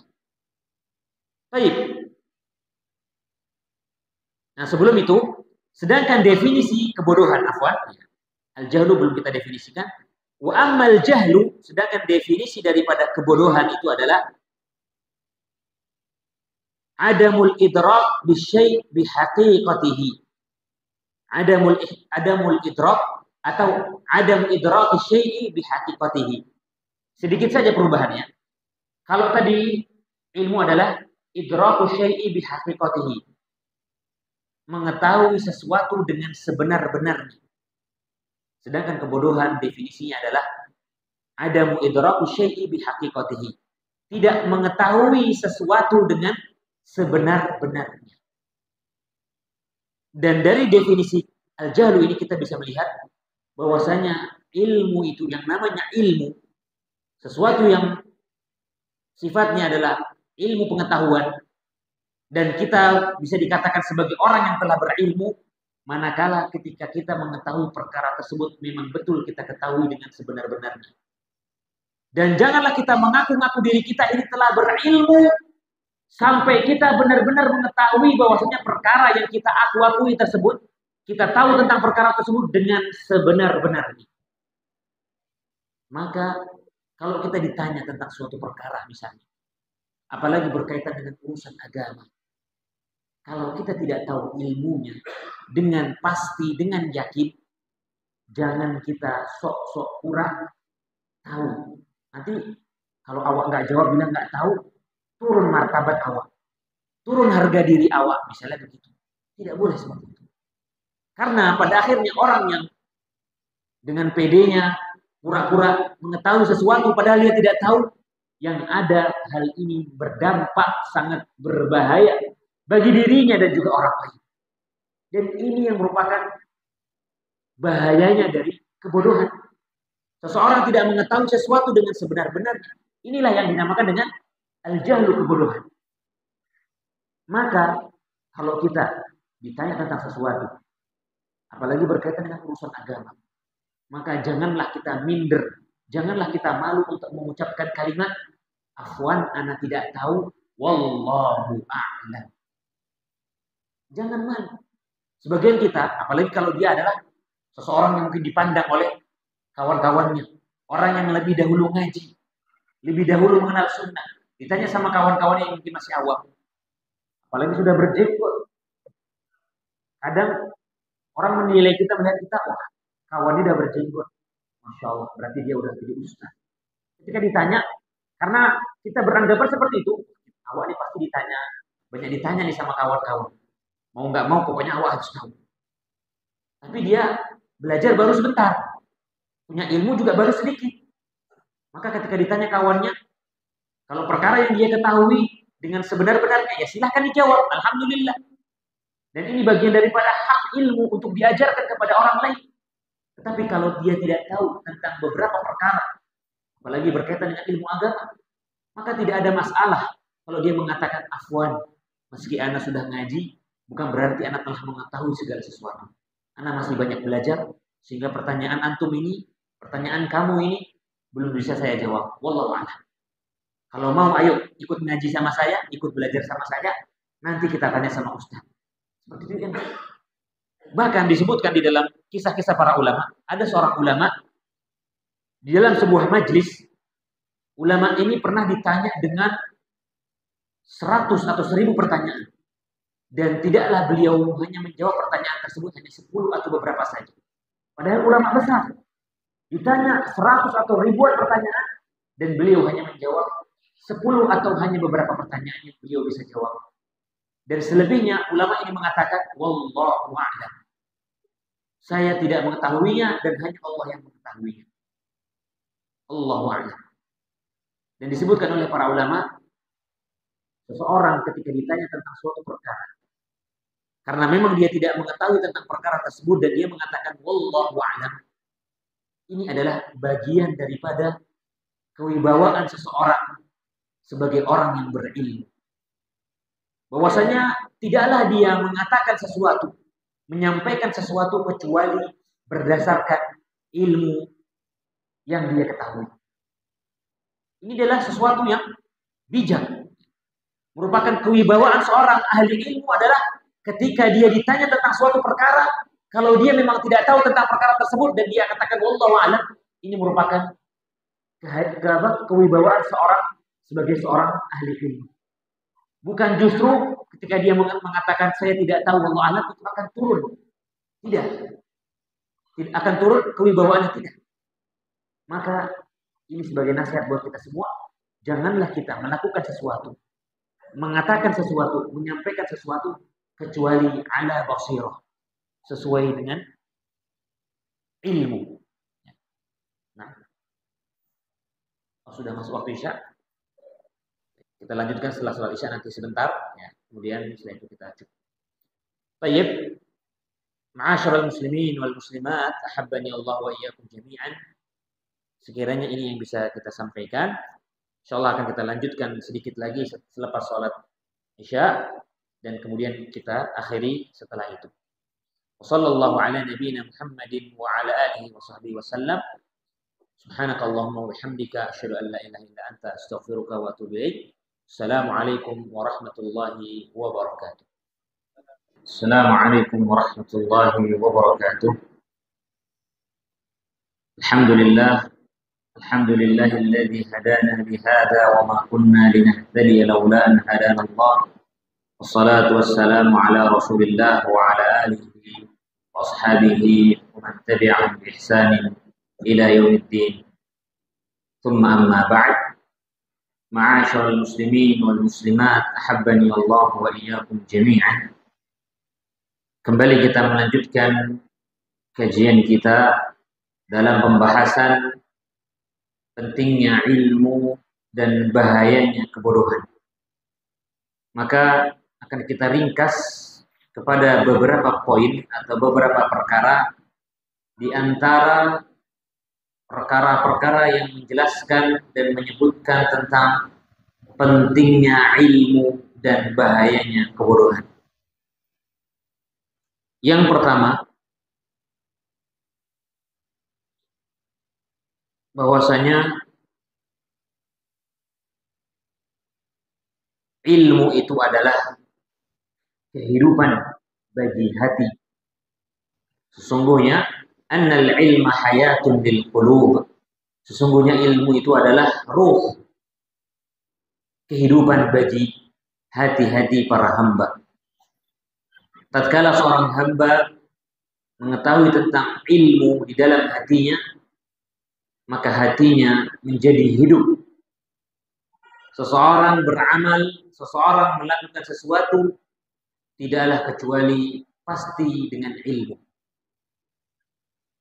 Speaker 1: Baik. Nah, sebelum itu, sedangkan definisi kebodohan, al-jahlu belum kita definisikan. Wa ammal jahlu, sedangkan definisi daripada kebodohan itu adalah adamul idrak bisyai' bihaqiqatihi. Adamul idrak atau adam idrak syai'i bihaqiqatihi. Sedikit saja perubahannya. Kalau tadi ilmu adalah idraku syai'i bihaqiqatihi, mengetahui sesuatu dengan sebenar-benarnya. Sedangkan kebodohan definisinya adalah adamu idraku syai'i bihaqiqatihi, tidak mengetahui sesuatu dengan sebenar-benarnya. Dan dari definisi al-jahlu ini kita bisa melihat bahwasanya ilmu itu, yang namanya ilmu, sesuatu yang sifatnya adalah ilmu pengetahuan, dan kita bisa dikatakan sebagai orang yang telah berilmu manakala ketika kita mengetahui perkara tersebut memang betul kita ketahui dengan sebenar-benarnya. Dan janganlah kita mengaku-ngaku diri kita ini telah berilmu sampai kita benar-benar mengetahui bahwasanya perkara yang kita akui tersebut, kita tahu tentang perkara tersebut dengan sebenar-benarnya. Maka kalau kita ditanya tentang suatu perkara misalnya, apalagi berkaitan dengan urusan agama, kalau kita tidak tahu ilmunya dengan pasti, dengan yakin, jangan kita sok-sok pura tahu. Nanti kalau awak nggak jawab, bilang nggak tahu, turun martabat awak, turun harga diri awak, misalnya begitu. Tidak boleh seperti itu. Karena pada akhirnya orang yang dengan pedenya pura-pura mengetahui sesuatu padahal dia tidak tahu, yang ada hal ini berdampak sangat berbahaya bagi dirinya dan juga orang lain. Dan ini yang merupakan bahayanya dari kebodohan. Seseorang tidak mengetahui sesuatu dengan sebenar-benarnya. Inilah yang dinamakan dengan al-jahlu, kebodohan. Maka kalau kita ditanya tentang sesuatu, apalagi berkaitan dengan urusan agama, maka janganlah kita minder, janganlah kita malu untuk mengucapkan kalimat afwan, ana tidak tahu, wallahu a'lam. Jangan malu. Sebagian kita, apalagi kalau dia adalah seseorang yang mungkin dipandang oleh kawan-kawannya, orang yang lebih dahulu ngaji, lebih dahulu mengenal sunnah, ditanya sama kawan-kawan yang mungkin masih awam, apalagi sudah berjenggot. Kadang orang menilai kita, melihat kita, wah, kawan ini udah berjenggot, masya Allah, berarti dia udah jadi ustaz. Ketika ditanya, karena kita beranggapan seperti itu, awak ini pasti ditanya, banyak ditanya nih sama kawan-kawan, mau nggak mau pokoknya awak harus tahu. Tapi dia belajar baru sebentar, punya ilmu juga baru sedikit. Maka ketika ditanya kawannya, kalau perkara yang dia ketahui dengan sebenar-benarnya, ya silahkan dijawab, alhamdulillah. Dan ini bagian daripada hak ilmu untuk diajarkan kepada orang lain. Tetapi kalau dia tidak tahu tentang beberapa perkara, apalagi berkaitan dengan ilmu agama, maka tidak ada masalah kalau dia mengatakan afwan, meski anak sudah ngaji, bukan berarti anak telah mengetahui segala sesuatu. Anak masih banyak belajar, sehingga pertanyaan antum ini, pertanyaan kamu ini, belum bisa saya jawab. Wallahu a'lam. Kalau mau, ayo ikut ngaji sama saya, ikut belajar sama saya, nanti kita tanya sama ustaz. Seperti itu kan. Bahkan disebutkan di dalam kisah-kisah para ulama, ada seorang ulama di dalam sebuah majlis, ulama ini pernah ditanya dengan 100 atau 1000 pertanyaan. Dan tidaklah beliau hanya menjawab pertanyaan tersebut hanya 10 atau beberapa saja. Padahal ulama besar. Ditanya 100 atau ribuan pertanyaan dan beliau hanya menjawab 10 atau hanya beberapa pertanyaan yang beliau bisa jawab. Dan selebihnya ulama ini mengatakan wallahu a'lam. Saya tidak mengetahuinya dan hanya Allah yang mengetahuinya. Allahu a'lam. Dan disebutkan oleh para ulama, seseorang ketika ditanya tentang suatu perkara, karena memang dia tidak mengetahui tentang perkara tersebut dan dia mengatakan wallahu a'lam, ini adalah bagian daripada kewibawaan seseorang sebagai orang yang berilmu. Bahwasanya tidaklah dia mengatakan sesuatu, menyampaikan sesuatu kecuali berdasarkan ilmu yang dia ketahui. Ini adalah sesuatu yang bijak. Merupakan kewibawaan seorang ahli ilmu adalah ketika dia ditanya tentang suatu perkara, kalau dia memang tidak tahu tentang perkara tersebut dan dia katakan wallahu a'lam, ini merupakan kewibawaan seorang sebagai seorang ahli ilmu. Bukan justru ketika dia mengatakan saya tidak tahu wallahu a'lam itu akan turun. Tidak akan turun kewibawaannya, tidak. Maka ini sebagai nasihat buat kita semua, janganlah kita melakukan sesuatu, mengatakan sesuatu, menyampaikan sesuatu kecuali ala basirah, sesuai dengan ilmu. Nah, sudah masuk waktu Isya. Kita lanjutkan setelah sholat Isya nanti sebentar, ya. Kemudian setelah itu kita cukup. Baik, ma'asyiral muslimin wal muslimat, ahabbani Allah wa iyyakum jami'an. Sekiranya ini yang bisa kita sampaikan. Insyaallah akan kita lanjutkan sedikit lagi selepas sholat Isya dan kemudian kita akhiri setelah itu. Wassallallahu ala nabiyyina Muhammadin wa ala alihi wa sahbihi wasallam. Subhanakallahumma wa bihamdika asyhadu an la ilaha illa anta astaghfiruka wa atubu ilaik. Assalamualaikum warahmatullahi wabarakatuh. Assalamualaikum warahmatullahi wabarakatuh. Alhamdulillah. الحمد لله الذي هدانا لهذا وما كنا لنهتدي لولا أن هدانا الله والصلاة والسلام على رسول الله وعلى آله وأصحابه ومن تبعهم بإحسان إلى يوم الدين ثم أما بعد معاشر المسلمين والmuslimat أحبني الله وإياكم جميعا. Kembali kita melanjutkan kajian kita dalam pembahasan pentingnya ilmu dan bahayanya kebodohan. Maka akan kita ringkas kepada beberapa poin atau beberapa perkara di antara perkara-perkara yang menjelaskan dan menyebutkan tentang pentingnya ilmu dan bahayanya kebodohan. Yang pertama, bahwasanya ilmu itu adalah kehidupan bagi hati. Sesungguhnya annal ilma hayatun lil qulub. Sesungguhnya ilmu itu adalah ruh, kehidupan bagi hati-hati para hamba. Tatkala seorang hamba mengetahui tentang ilmu di dalam hatinya, maka hatinya menjadi hidup. Seseorang beramal, seseorang melakukan sesuatu, tidaklah kecuali pasti dengan ilmu.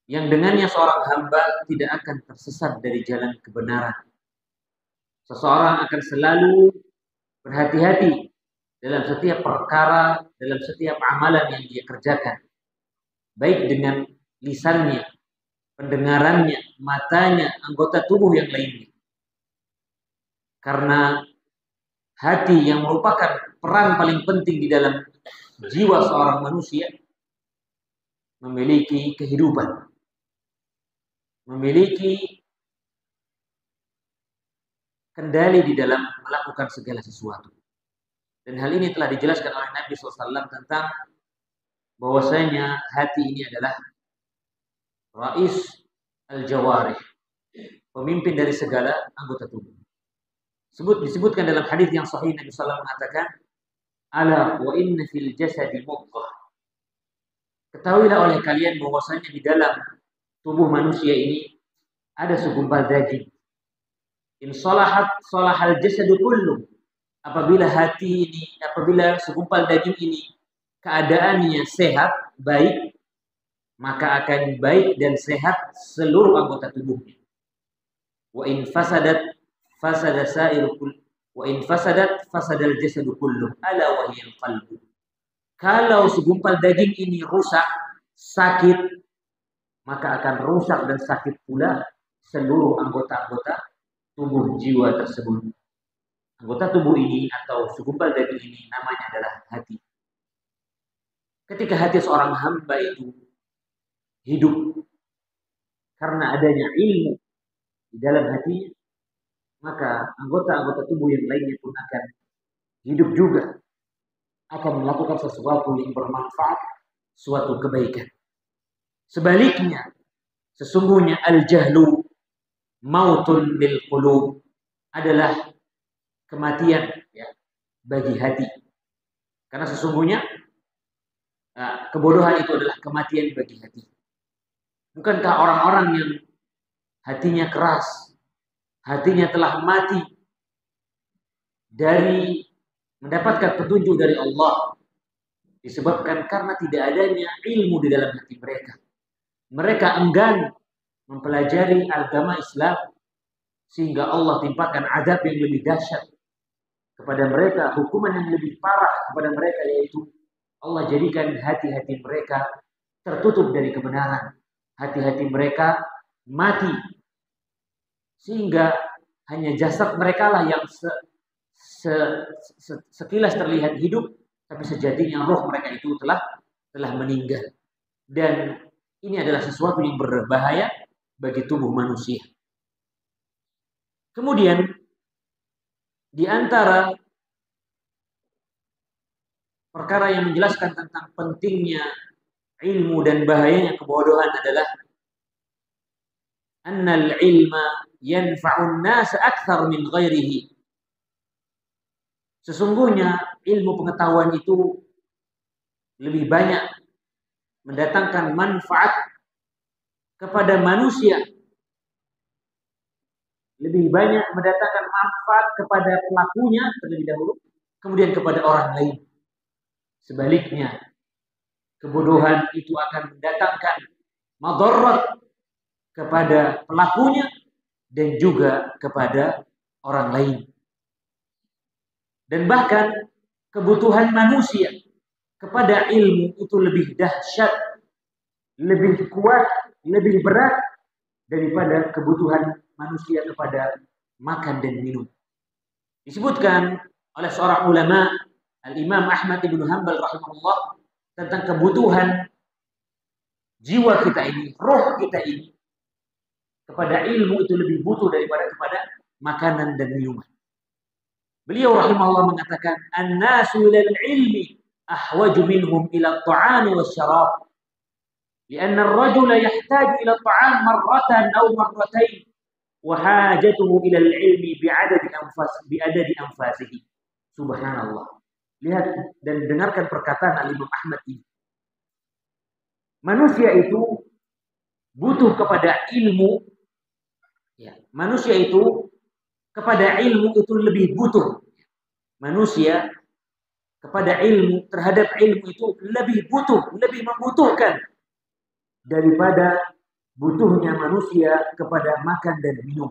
Speaker 1: yang dengannya seorang hamba tidak akan tersesat dari jalan kebenaran. Seseorang akan selalu berhati-hati dalam setiap perkara, dalam setiap amalan yang dia kerjakan. Baik dengan lisannya, pendengarannya, matanya, anggota tubuh yang lainnya. Karena hati yang merupakan peran paling penting di dalam jiwa seorang manusia memiliki kehidupan, memiliki kendali di dalam melakukan segala sesuatu. Dan hal ini telah dijelaskan oleh Nabi SAW tentang bahwasanya hati ini adalah rais al-jawarih, pemimpin dari segala anggota tubuh. Disebutkan dalam hadis yang sahih, Nabi SAW mengatakan, ala wa inna fil jasadi mudghah. Ketahuilah oleh kalian bahwasanya di dalam tubuh manusia ini ada segumpal daging. In salahat salahal jasadu kullu. Apabila segumpal daging ini keadaannya sehat, baik, maka akan baik dan sehat seluruh anggota tubuhnya. Wa in fasadat fasada sa'iru kull wa in fasadat fasadal jasadu kullu ala wa hiyal qalbu. Kalau segumpal daging ini rusak, sakit, maka akan rusak dan sakit pula seluruh anggota-anggota tubuh jiwa tersebut. Anggota tubuh ini atau segumpal daging ini namanya adalah hati. Ketika hati seorang hamba itu hidup karena adanya ilmu di dalam hatinya, maka anggota-anggota tubuh yang lainnya pun akan hidup juga, akan melakukan sesuatu yang bermanfaat, suatu kebaikan. Sebaliknya, sesungguhnya al-jahlu mautun lil qulub, adalah kematian ya, bagi hati. Karena sesungguhnya kebodohan itu adalah kematian bagi hati. Bukankah orang-orang yang hatinya keras, hatinya telah mati dari mendapatkan petunjuk dari Allah, disebabkan karena tidak adanya ilmu di dalam hati mereka. Mereka enggan mempelajari agama Islam, sehingga Allah timpakan azab yang lebih dahsyat kepada mereka, hukuman yang lebih parah kepada mereka, yaitu Allah jadikan hati-hati mereka tertutup dari kebenaran. Hati-hati mereka mati, sehingga hanya jasad mereka lah yang sekilas terlihat hidup, tapi sejatinya roh mereka itu telah meninggal. Dan ini adalah sesuatu yang berbahaya bagi tubuh manusia. Kemudian di antara perkara yang menjelaskan tentang pentingnya ilmu dan bahayanya kebodohan adalah annal ilma yanfa'un nas akthar min ghairihi. Sesungguhnya ilmu pengetahuan itu lebih banyak mendatangkan manfaat kepada manusia, lebih banyak mendatangkan manfaat kepada pelakunya terlebih dahulu, kemudian kepada orang lain. Sebaliknya, kebodohan itu akan mendatangkan madarat kepada pelakunya dan juga kepada orang lain. Dan bahkan kebutuhan manusia kepada ilmu itu lebih dahsyat, lebih kuat, lebih berat daripada kebutuhan manusia kepada makan dan minum. Disebutkan oleh seorang ulama, Al-Imam Ahmad ibn Hanbal rahimahullah, tentang kebutuhan jiwa kita ini, roh kita ini kepada ilmu itu lebih butuh daripada kepada makanan dan minuman. Beliau rahimahullah mengatakan, an-nasu ilal ilmi ahwaju minhum ila at-ta'ami wasyarab. Lianna ar-rajula yahtaju ila at-ta'am marratan aw marratayn wa hajatuhu ila al-ilmi bi'adadi anfasihi. Subhanallah. Lihat dan dengarkan perkataan Al-Imam Ahmad ini. Manusia itu butuh kepada ilmu. Ya, manusia itu kepada ilmu itu lebih butuh. Manusia kepada ilmu, terhadap ilmu itu lebih butuh, lebih membutuhkan daripada butuhnya manusia kepada makan dan minum.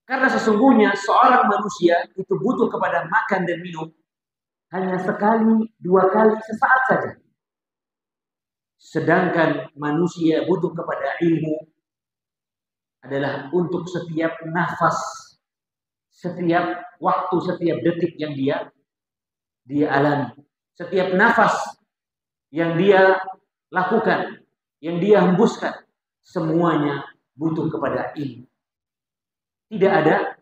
Speaker 1: Karena sesungguhnya seorang manusia itu butuh kepada makan dan minum hanya sekali, dua kali, sesaat saja. Sedangkan manusia butuh kepada ilmu adalah untuk setiap nafas, setiap waktu, setiap detik yang dia alami. Setiap nafas yang dia lakukan, yang dia hembuskan, semuanya butuh kepada ilmu. Tidak ada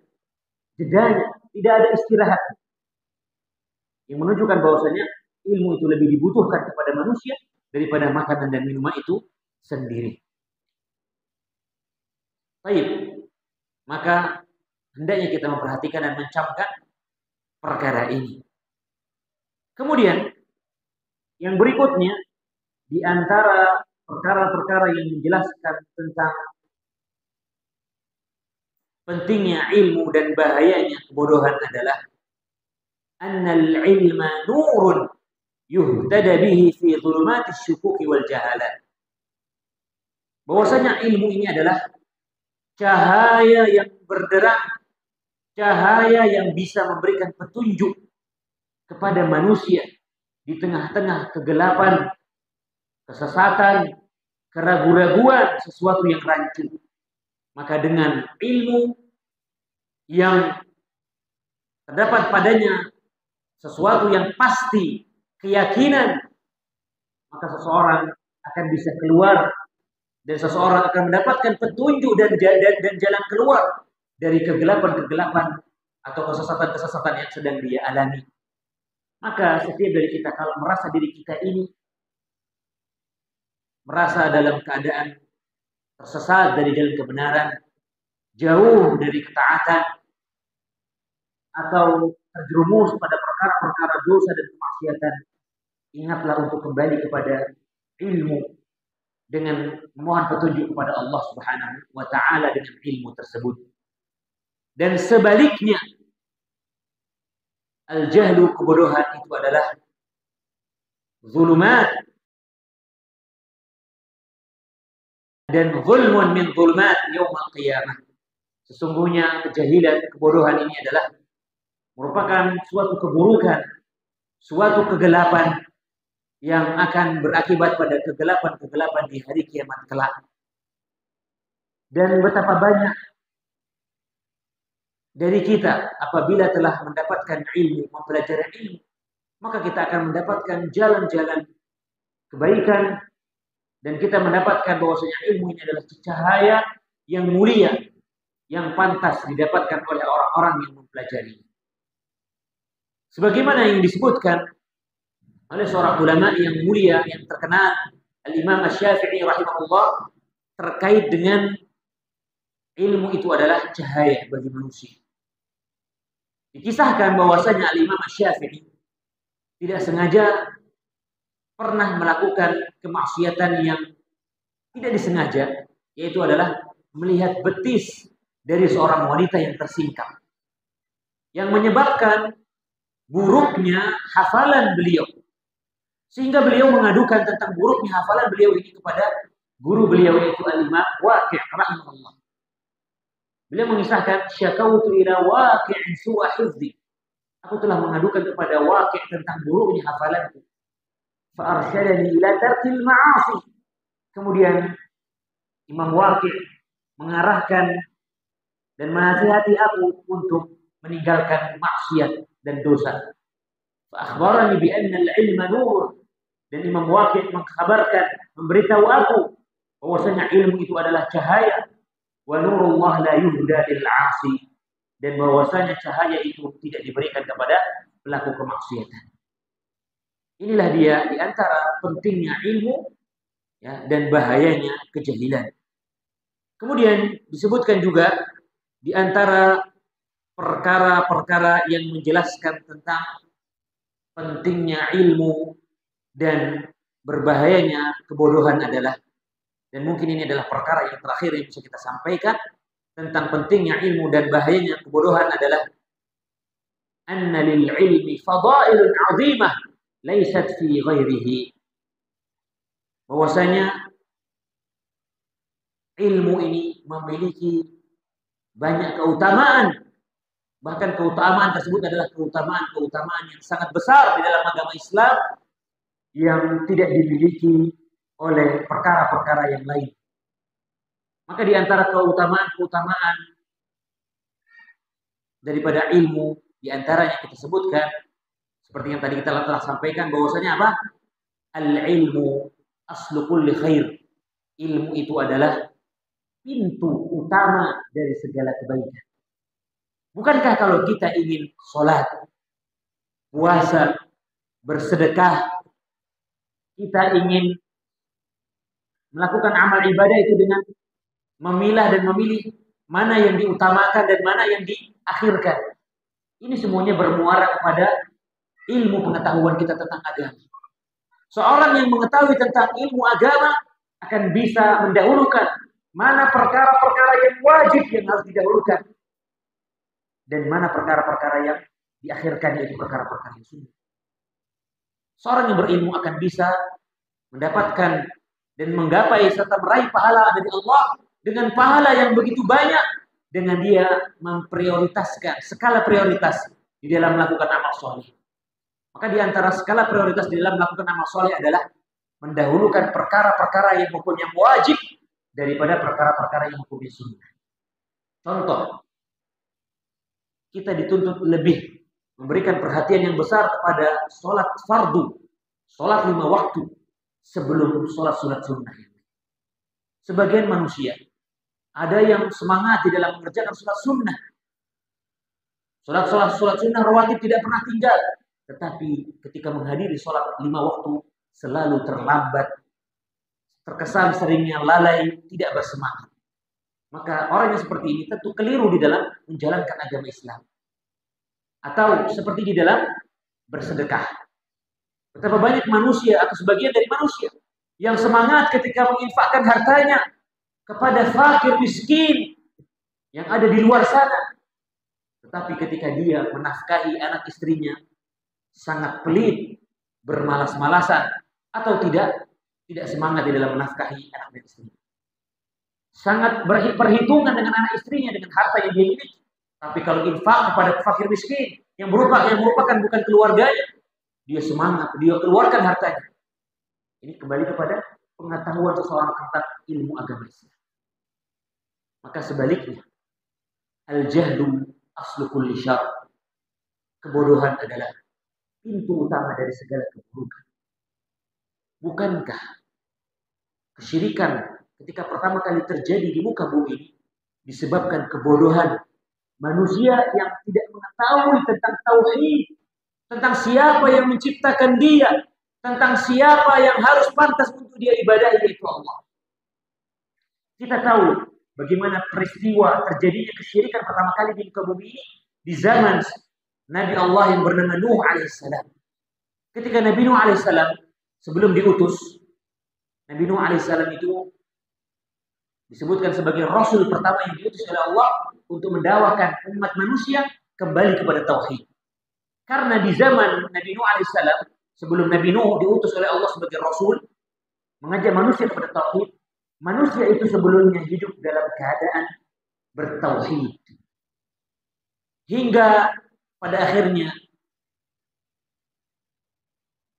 Speaker 1: jedanya, tidak ada istirahat. Yang menunjukkan bahwasanya ilmu itu lebih dibutuhkan kepada manusia daripada makanan dan minuman itu sendiri. Baik, maka hendaknya kita memperhatikan dan mencamkan perkara ini. Kemudian yang berikutnya di antara perkara-perkara yang menjelaskan tentang pentingnya ilmu dan bahayanya kebodohan adalah annal ilma nurun yuhtada bihi fi dhulumatis syukuki wal jahalat. Bahwasanya ilmu ini adalah cahaya yang berderang, cahaya yang bisa memberikan petunjuk kepada manusia di tengah-tengah kegelapan, kesesatan, keraguan-raguan, sesuatu yang rancu. Maka dengan ilmu yang terdapat padanya sesuatu yang pasti, keyakinan, maka seseorang akan bisa keluar dan seseorang akan mendapatkan petunjuk dan jalan keluar dari kegelapan-kegelapan atau kesesatan-kesesatan yang sedang dia alami. Maka setiap dari kita kalau merasa diri kita ini merasa dalam keadaan tersesat dari jalan kebenaran, jauh dari ketaatan, atau terjerumus pada perkara-perkara dosa dan kemaksiatan, ingatlah untuk kembali kepada ilmu dengan memohon petunjuk kepada Allah Subhanahu wa taala dengan ilmu tersebut. Dan sebaliknya, al-jahlu, kebodohan itu adalah zulumat dan zulmun min zulumat yaumil qiyamah. Sesungguhnya kejahilan, kebodohan ini adalah merupakan suatu keburukan, suatu kegelapan yang akan berakibat pada kegelapan-kegelapan di hari kiamat kelak. Dan betapa banyak dari kita apabila telah mendapatkan ilmu, mempelajari ilmu, maka kita akan mendapatkan jalan-jalan kebaikan dan kita mendapatkan bahwasanya ilmu ini adalah cahaya yang mulia yang pantas didapatkan oleh orang-orang yang mempelajari. Sebagaimana yang disebutkan oleh seorang ulama yang mulia yang terkenal, Al-Imam Asy-Syafi'i rahimahullah, terkait dengan ilmu itu adalah cahaya bagi manusia. Dikisahkan bahwasanya Al-Imam Asy-Syafi'i tidak sengaja pernah melakukan kemaksiatan yang tidak disengaja, yaitu adalah melihat betis dari seorang wanita yang tersingkap, yang menyebabkan buruknya hafalan beliau, sehingga beliau mengadukan tentang buruknya hafalan beliau ini kepada guru beliau, yaitu Al-Imam Waqi' rahimahullah. Beliau mengisahkan, syakautu ila Waqi'in su'a hifzi, aku telah mengadukan kepada Waqi' tentang buruknya hafalanku. Fa arsyadani ila tarkil ma'asi. Kemudian Imam Waqi' mengarahkan dan menasihati aku untuk meninggalkan maksiat dan dosa. Fa akhbarani bi anna al-ilma nur. Dan Imam Waqi' mengkabarkan, memberitahu aku bahwasanya ilmu itu adalah cahaya. Wa nurullah la yuhda lil 'asi. Dan bahwasanya cahaya itu tidak diberikan kepada pelaku kemaksiatan. Inilah dia di antara pentingnya ilmu, ya, dan bahayanya kejahilan. Kemudian disebutkan juga di antara perkara-perkara yang menjelaskan tentang pentingnya ilmu dan berbahayanya kebodohan adalah, dan mungkin ini adalah perkara yang terakhir yang bisa kita sampaikan tentang pentingnya ilmu dan bahayanya kebodohan adalah anna lil ilmi fadailun 'azimah laysat fi ghairihi. Bahwasanya ilmu ini memiliki banyak keutamaan. Bahkan keutamaan tersebut adalah keutamaan-keutamaan yang sangat besar di dalam agama Islam yang tidak dimiliki oleh perkara-perkara yang lain. Maka di antara keutamaan-keutamaan daripada ilmu, di antaranya kita sebutkan seperti yang tadi kita telah sampaikan bahwasanya apa? Al-ilmu aslu kulli khair. Ilmu itu adalah pintu utama dari segala kebaikan. Bukankah kalau kita ingin sholat, puasa, bersedekah, kita ingin melakukan amal ibadah itu dengan memilah dan memilih mana yang diutamakan dan mana yang diakhirkan. Ini semuanya bermuara kepada ilmu pengetahuan kita tentang agama. Seorang yang mengetahui tentang ilmu agama akan bisa mendahulukan mana perkara-perkara yang wajib yang harus didahulukan dan mana perkara-perkara yang diakhirkan, yaitu perkara-perkara yang sunnah. Seorang yang berilmu akan bisa mendapatkan dan menggapai serta meraih pahala dari Allah dengan pahala yang begitu banyak dengan dia memprioritaskan skala prioritas di dalam melakukan amal soleh. Maka di antara skala prioritas di dalam melakukan amal soleh adalah mendahulukan perkara-perkara yang hukumnya wajib daripada perkara-perkara yang hukumnya sunnah. Contoh, kita dituntut lebih memberikan perhatian yang besar kepada sholat fardu, sholat 5 waktu sebelum sholat sunnah. Sebagian manusia ada yang semangat di dalam mengerjakan sholat sunnah. Sholat sunnah rawatib tidak pernah tinggal, tetapi ketika menghadiri sholat 5 waktu selalu terlambat, terkesan seringnya lalai, tidak bersemangat. Maka orang yang seperti ini tentu keliru di dalam menjalankan agama Islam. Atau seperti di dalam bersedekah. Betapa banyak manusia atau sebagian dari manusia yang semangat ketika menginfakkan hartanya kepada fakir miskin yang ada di luar sana. Tetapi ketika dia menafkahi anak istrinya sangat pelit, bermalas-malasan, atau tidak semangat di dalam menafkahi anak dan istrinya. Sangat berhitungan dengan anak istrinya, dengan harta yang dia miliki. Tapi kalau infak kepada fakir miskin yang merupakan bukan keluarganya, dia semangat, dia keluarkan hartanya. Ini kembali kepada pengetahuan seseorang tentang ilmu agama Islam. Maka sebaliknya, al-jahlu aslu kulli syarr. Kebodohan adalah pintu utama dari segala keburukan. Bukankah kesyirikan ketika pertama kali terjadi di muka bumi ini disebabkan kebodohan manusia yang tidak mengetahui tentang tauhid, tentang siapa yang menciptakan dia, tentang siapa yang harus pantas untuk dia ibadahi, yaitu Allah. Kita tahu bagaimana peristiwa terjadinya kesyirikan pertama kali di muka bumi ini di zaman Nabi Allah yang bernama Nuh alaihissalam. Ketika Nabi Nuh alaihissalam sebelum diutus, Nabi Nuh alaihissalam itu disebutkan sebagai rasul pertama yang diutus oleh Allah untuk mendakwakan umat manusia kembali kepada tauhid. Karena di zaman Nabi Nuh alaihissalam, sebelum Nabi Nuh diutus oleh Allah sebagai rasul mengajak manusia kepada tauhid, manusia itu sebelumnya hidup dalam keadaan bertauhid. Hingga pada akhirnya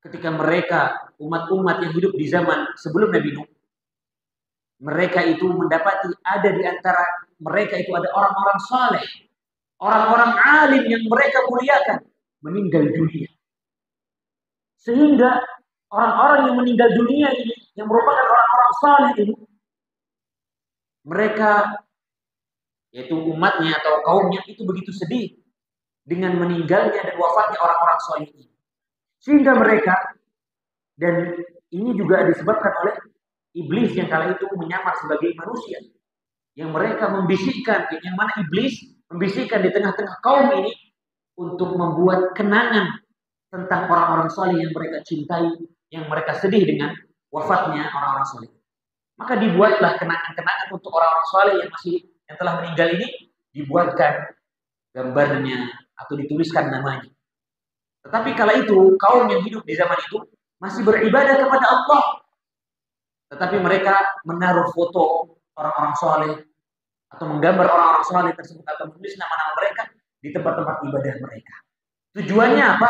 Speaker 1: ketika mereka umat-umat yang hidup di zaman sebelum Nabi Nuh, mereka itu mendapati ada di antara mereka itu ada orang-orang saleh, orang-orang alim yang mereka muliakan meninggal dunia. Sehingga orang-orang yang meninggal dunia ini yang merupakan orang-orang saleh ini, mereka yaitu umatnya atau kaumnya itu begitu sedih dengan meninggalnya dan wafatnya orang-orang saleh ini. Sehingga mereka, dan ini juga disebabkan oleh iblis yang kala itu menyamar sebagai manusia, yang mereka membisikkan, yang mana iblis membisikkan di tengah-tengah kaum ini untuk membuat kenangan tentang orang-orang saleh yang mereka cintai, yang mereka sedih dengan wafatnya orang-orang saleh. Maka dibuatlah kenangan-kenangan untuk orang-orang saleh yang telah meninggal ini, dibuatkan gambarnya atau dituliskan namanya. Tetapi kala itu kaum yang hidup di zaman itu masih beribadah kepada Allah. Tetapi mereka menaruh foto orang-orang soleh atau menggambar orang-orang soleh tersebut atau menulis nama-nama mereka di tempat-tempat ibadah mereka. Tujuannya apa?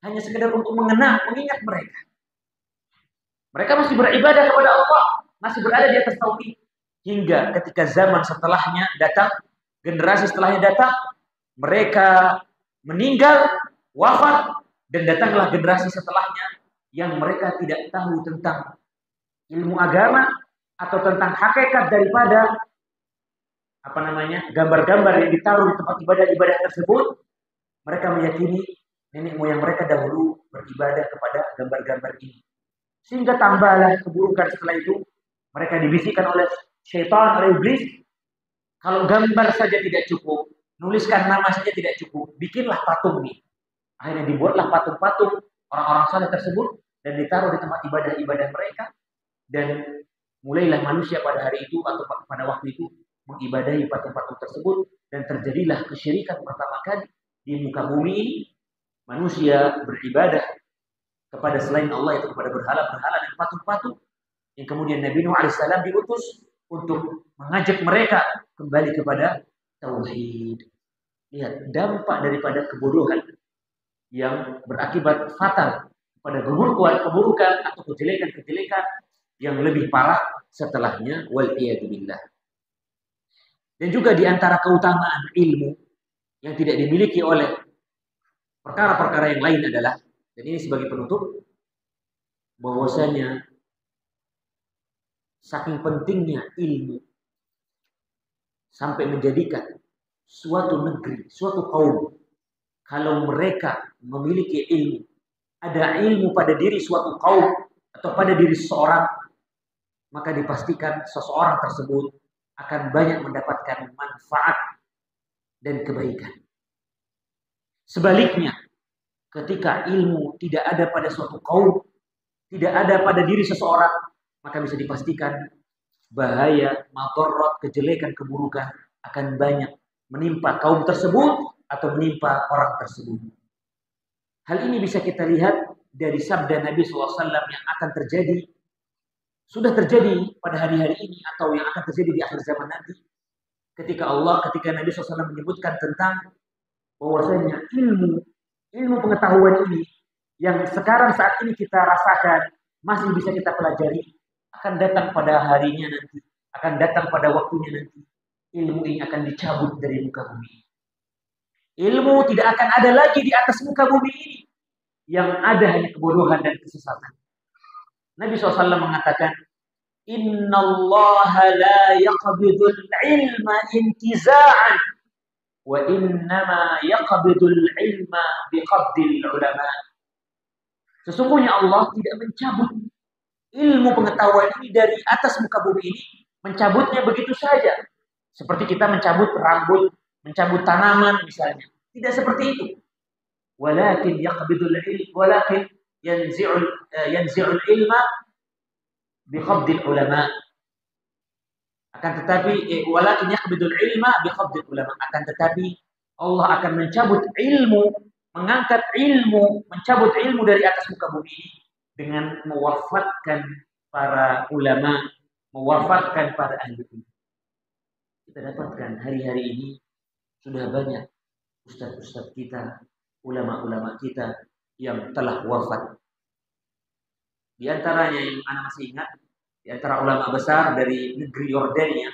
Speaker 1: Hanya sekedar untuk mengingat mereka. Mereka masih beribadah kepada Allah, masih berada di atas tauhid. Hingga ketika zaman setelahnya datang, generasi setelahnya datang, mereka meninggal, wafat, dan datanglah generasi setelahnya yang mereka tidak tahu tentang ilmu agama atau tentang hakikat daripada gambar-gambar yang ditaruh di tempat ibadah tersebut. Mereka meyakini nenek moyang mereka dahulu beribadah kepada gambar-gambar ini. Sehingga tambahlah keburukan setelah itu. Mereka dibisikkan oleh syaitan, oleh iblis. Kalau gambar saja tidak cukup, nuliskan nama saja tidak cukup, bikinlah patung nih. Akhirnya dibuatlah patung-patung orang-orang saleh tersebut dan ditaruh di tempat ibadah-ibadah mereka. Dan mulailah manusia pada hari itu atau pada waktu itu mengibadahi patung-patung tersebut. Dan terjadilah kesyirikan pertama kali di muka bumi ini. Manusia beribadah kepada selain Allah, itu kepada berhala-berhala dan patung-patung. Yang kemudian Nabi Nuh alaihissalam diutus untuk mengajak mereka kembali kepada tauhid. Lihat dampak daripada kebodohan yang berakibat fatal pada keburukan atau kejelekan-kejelekan yang lebih parah setelahnya, wal iyadu billah. Dan juga di antara keutamaan ilmu yang tidak dimiliki oleh perkara-perkara yang lain adalah, dan ini sebagai penutup, bahwasanya saking pentingnya ilmu sampai menjadikan suatu negeri, suatu kaum, kalau mereka memiliki ilmu, ada ilmu pada diri suatu kaum atau pada diri seseorang, maka dipastikan seseorang tersebut akan banyak mendapatkan manfaat dan kebaikan. Sebaliknya, ketika ilmu tidak ada pada suatu kaum, tidak ada pada diri seseorang, maka bisa dipastikan bahaya, madarat, kejelekan, keburukan akan banyak menimpa kaum tersebut atau menimpa orang tersebut. Hal ini bisa kita lihat dari sabda Nabi SAW yang akan terjadi, sudah terjadi pada hari-hari ini atau yang akan terjadi di akhir zaman nanti. Ketika Nabi SAW menyebutkan tentang bahwasanya ilmu pengetahuan ini yang sekarang saat ini kita rasakan masih bisa kita pelajari, akan datang pada harinya nanti, akan datang pada waktunya nanti, ilmu ini akan dicabut dari muka bumi. Ilmu tidak akan ada lagi di atas muka bumi ini. Yang ada hanya kebodohan dan kesesatan. Nabi SAW mengatakan, Innallaha la yaqbidul ilma intiza'an, wa innama yaqbidul ilma biqabdil ulama. Sesungguhnya Allah tidak mencabut ilmu pengetahuan ini dari atas muka bumi ini, mencabutnya begitu saja. Seperti kita mencabut rambut, mencabut tanaman misalnya. Tidak seperti itu. Walakin yaqbidul ilm, walakin yanzi'ul ilma biqabdil ulama. Akan tetapi walakin yaqbidul ilma biqabdil ulama. Akan tetapi Allah akan mencabut ilmu, mengangkat ilmu, mencabut ilmu dari atas muka bumi ini dengan mewafatkan para ulama, mewafatkan para ahli ilmu. Kita dapatkan hari-hari ini sudah banyak ustaz-ustaz kita, ulama-ulama kita yang telah wafat. Di antaranya yang anak masih ingat, di antara ulama besar dari negeri Yordania,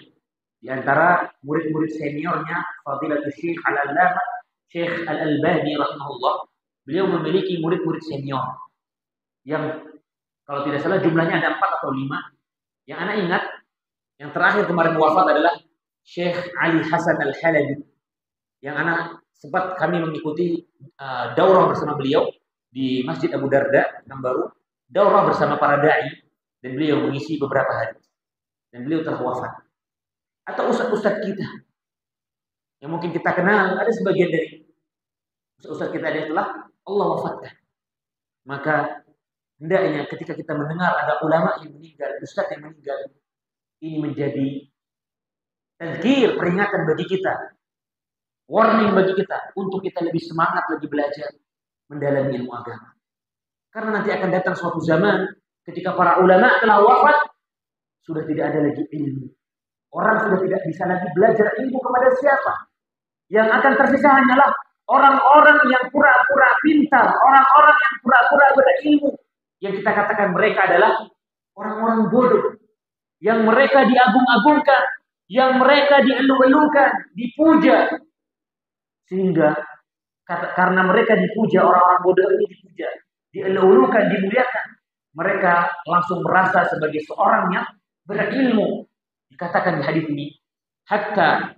Speaker 1: di antara murid-murid seniornya Fadilatul Syekh Al-Allamah Syekh Al-Albani rahimahullah, beliau memiliki murid-murid senior yang kalau tidak salah jumlahnya ada 4 atau 5. Yang anak ingat, yang terakhir kemarin wafat adalah Syekh Ali Hasan Al-Halabi, yang anak sempat kami mengikuti daurah bersama beliau di Masjid Abu Darda yang baru, daurah bersama para dai, dan beliau mengisi beberapa hari dan beliau telah wafat. Atau ustaz-ustaz kita yang mungkin kita kenal, ada sebagian dari ustaz kita yang telah Allah wafatkan. Maka hendaknya ketika kita mendengar ada ulama yang meninggal, ustaz yang meninggal, ini menjadi tazkir, peringatan bagi kita, warning bagi kita untuk kita lebih semangat lagi belajar mendalami ilmu agama. Karena nanti akan datang suatu zaman ketika para ulama telah wafat, sudah tidak ada lagi ilmu. Orang sudah tidak bisa lagi belajar ilmu kepada siapa. Yang akan tersisa hanyalah orang-orang yang pura-pura pintar, orang-orang yang pura-pura berilmu. Yang kita katakan mereka adalah orang-orang bodoh. Yang mereka diagung-agungkan, yang mereka dielu-elukan, dipuja. Sehingga karena mereka dipuja, orang-orang bodoh ini dipuja, dielu-elukan, dimuliakan, mereka langsung merasa sebagai seorang yang berilmu. Dikatakan di hadis ini, hatta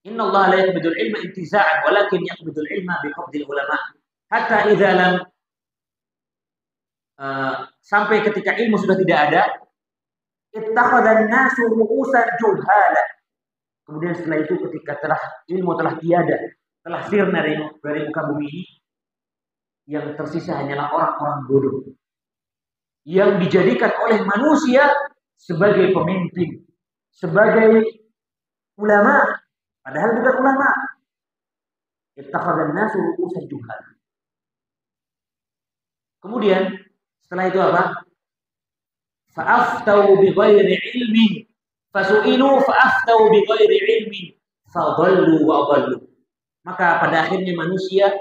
Speaker 1: inna Allah la yaqbidul ilma intiza'an walakin yaqbidul ilma biqabdil ulama. Hatta idza lam sampai ketika ilmu sudah tidak ada, ittakhadhan nasu ru'usan juhala. Kemudian setelah itu ketika ilmu telah tiada, telah sirna dari muka bumi ini, yang tersisa hanyalah orang-orang bodoh yang dijadikan oleh manusia sebagai pemimpin, sebagai ulama, padahal bukan ulama. Ittakhadhan nasu ru'usan juhala. Kemudian setelah itu apa? Fa'aftau bighairi ilmin, fasu'ilu fa'aftau bighairi ilmin, fadallu wa adallu. Maka pada akhirnya manusia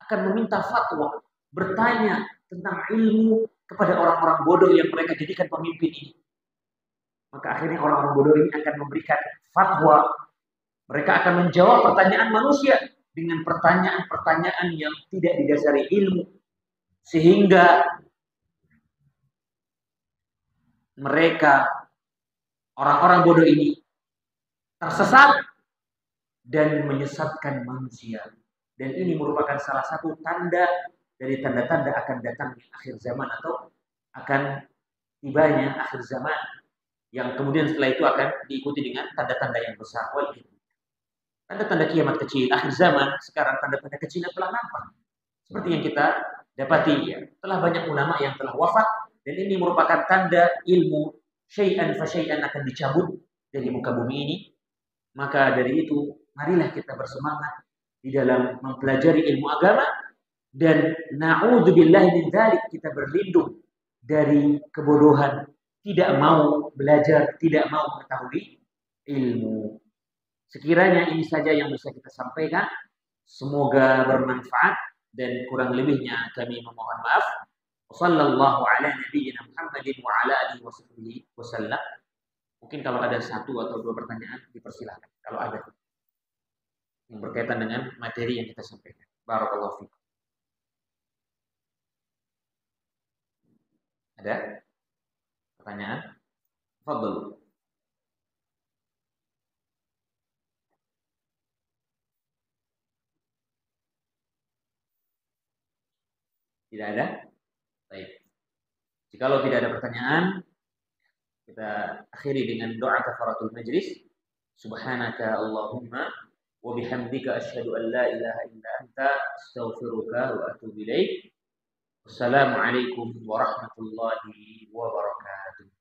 Speaker 1: akan meminta fatwa, bertanya tentang ilmu kepada orang-orang bodoh yang mereka jadikan pemimpin ini. Maka akhirnya orang-orang bodoh ini akan memberikan fatwa. Mereka akan menjawab pertanyaan manusia dengan pertanyaan-pertanyaan yang tidak didasari ilmu. Sehingga mereka, orang-orang bodoh ini, tersesat dan menyesatkan manusia. Dan ini merupakan salah satu tanda dari tanda-tanda akan datangnya akhir zaman atau akan tibanya akhir zaman, yang kemudian setelah itu akan diikuti dengan tanda-tanda yang besar. Tanda-tanda kiamat kecil, akhir zaman, sekarang tanda-tanda kecil telah nampak. Seperti yang kita dapati, ya, telah banyak ulama yang telah wafat, dan ini merupakan tanda ilmu syai'an fa syai'an akan dicabut dari muka bumi ini. Maka dari itu, marilah kita bersemangat di dalam mempelajari ilmu agama, dan na'udzubillahi min dzalik, kita berlindung dari kebodohan, tidak mau belajar, tidak mau mengetahui ilmu. Sekiranya ini saja yang bisa kita sampaikan, semoga bermanfaat, dan kurang lebihnya kami memohon maaf. Wassallallahu ala nabiyyina Muhammadin wa ala alihi wasallam. Mungkin kalau ada satu atau dua pertanyaan dipersilakan kalau ada yang berkaitan dengan materi yang kita sampaikan. Barakallahu fiikum. Ada pertanyaan? Fadhil. Tidak ada? Baik. Jikalau tidak ada pertanyaan, kita akhiri dengan doa kafaratul majlis. Subhanaka Allahumma wa bihamdika asyhadu an la ilaha illa anta astaghfiruka wa atubu ilaik. Wassalamualaikum warahmatullahi wabarakatuh.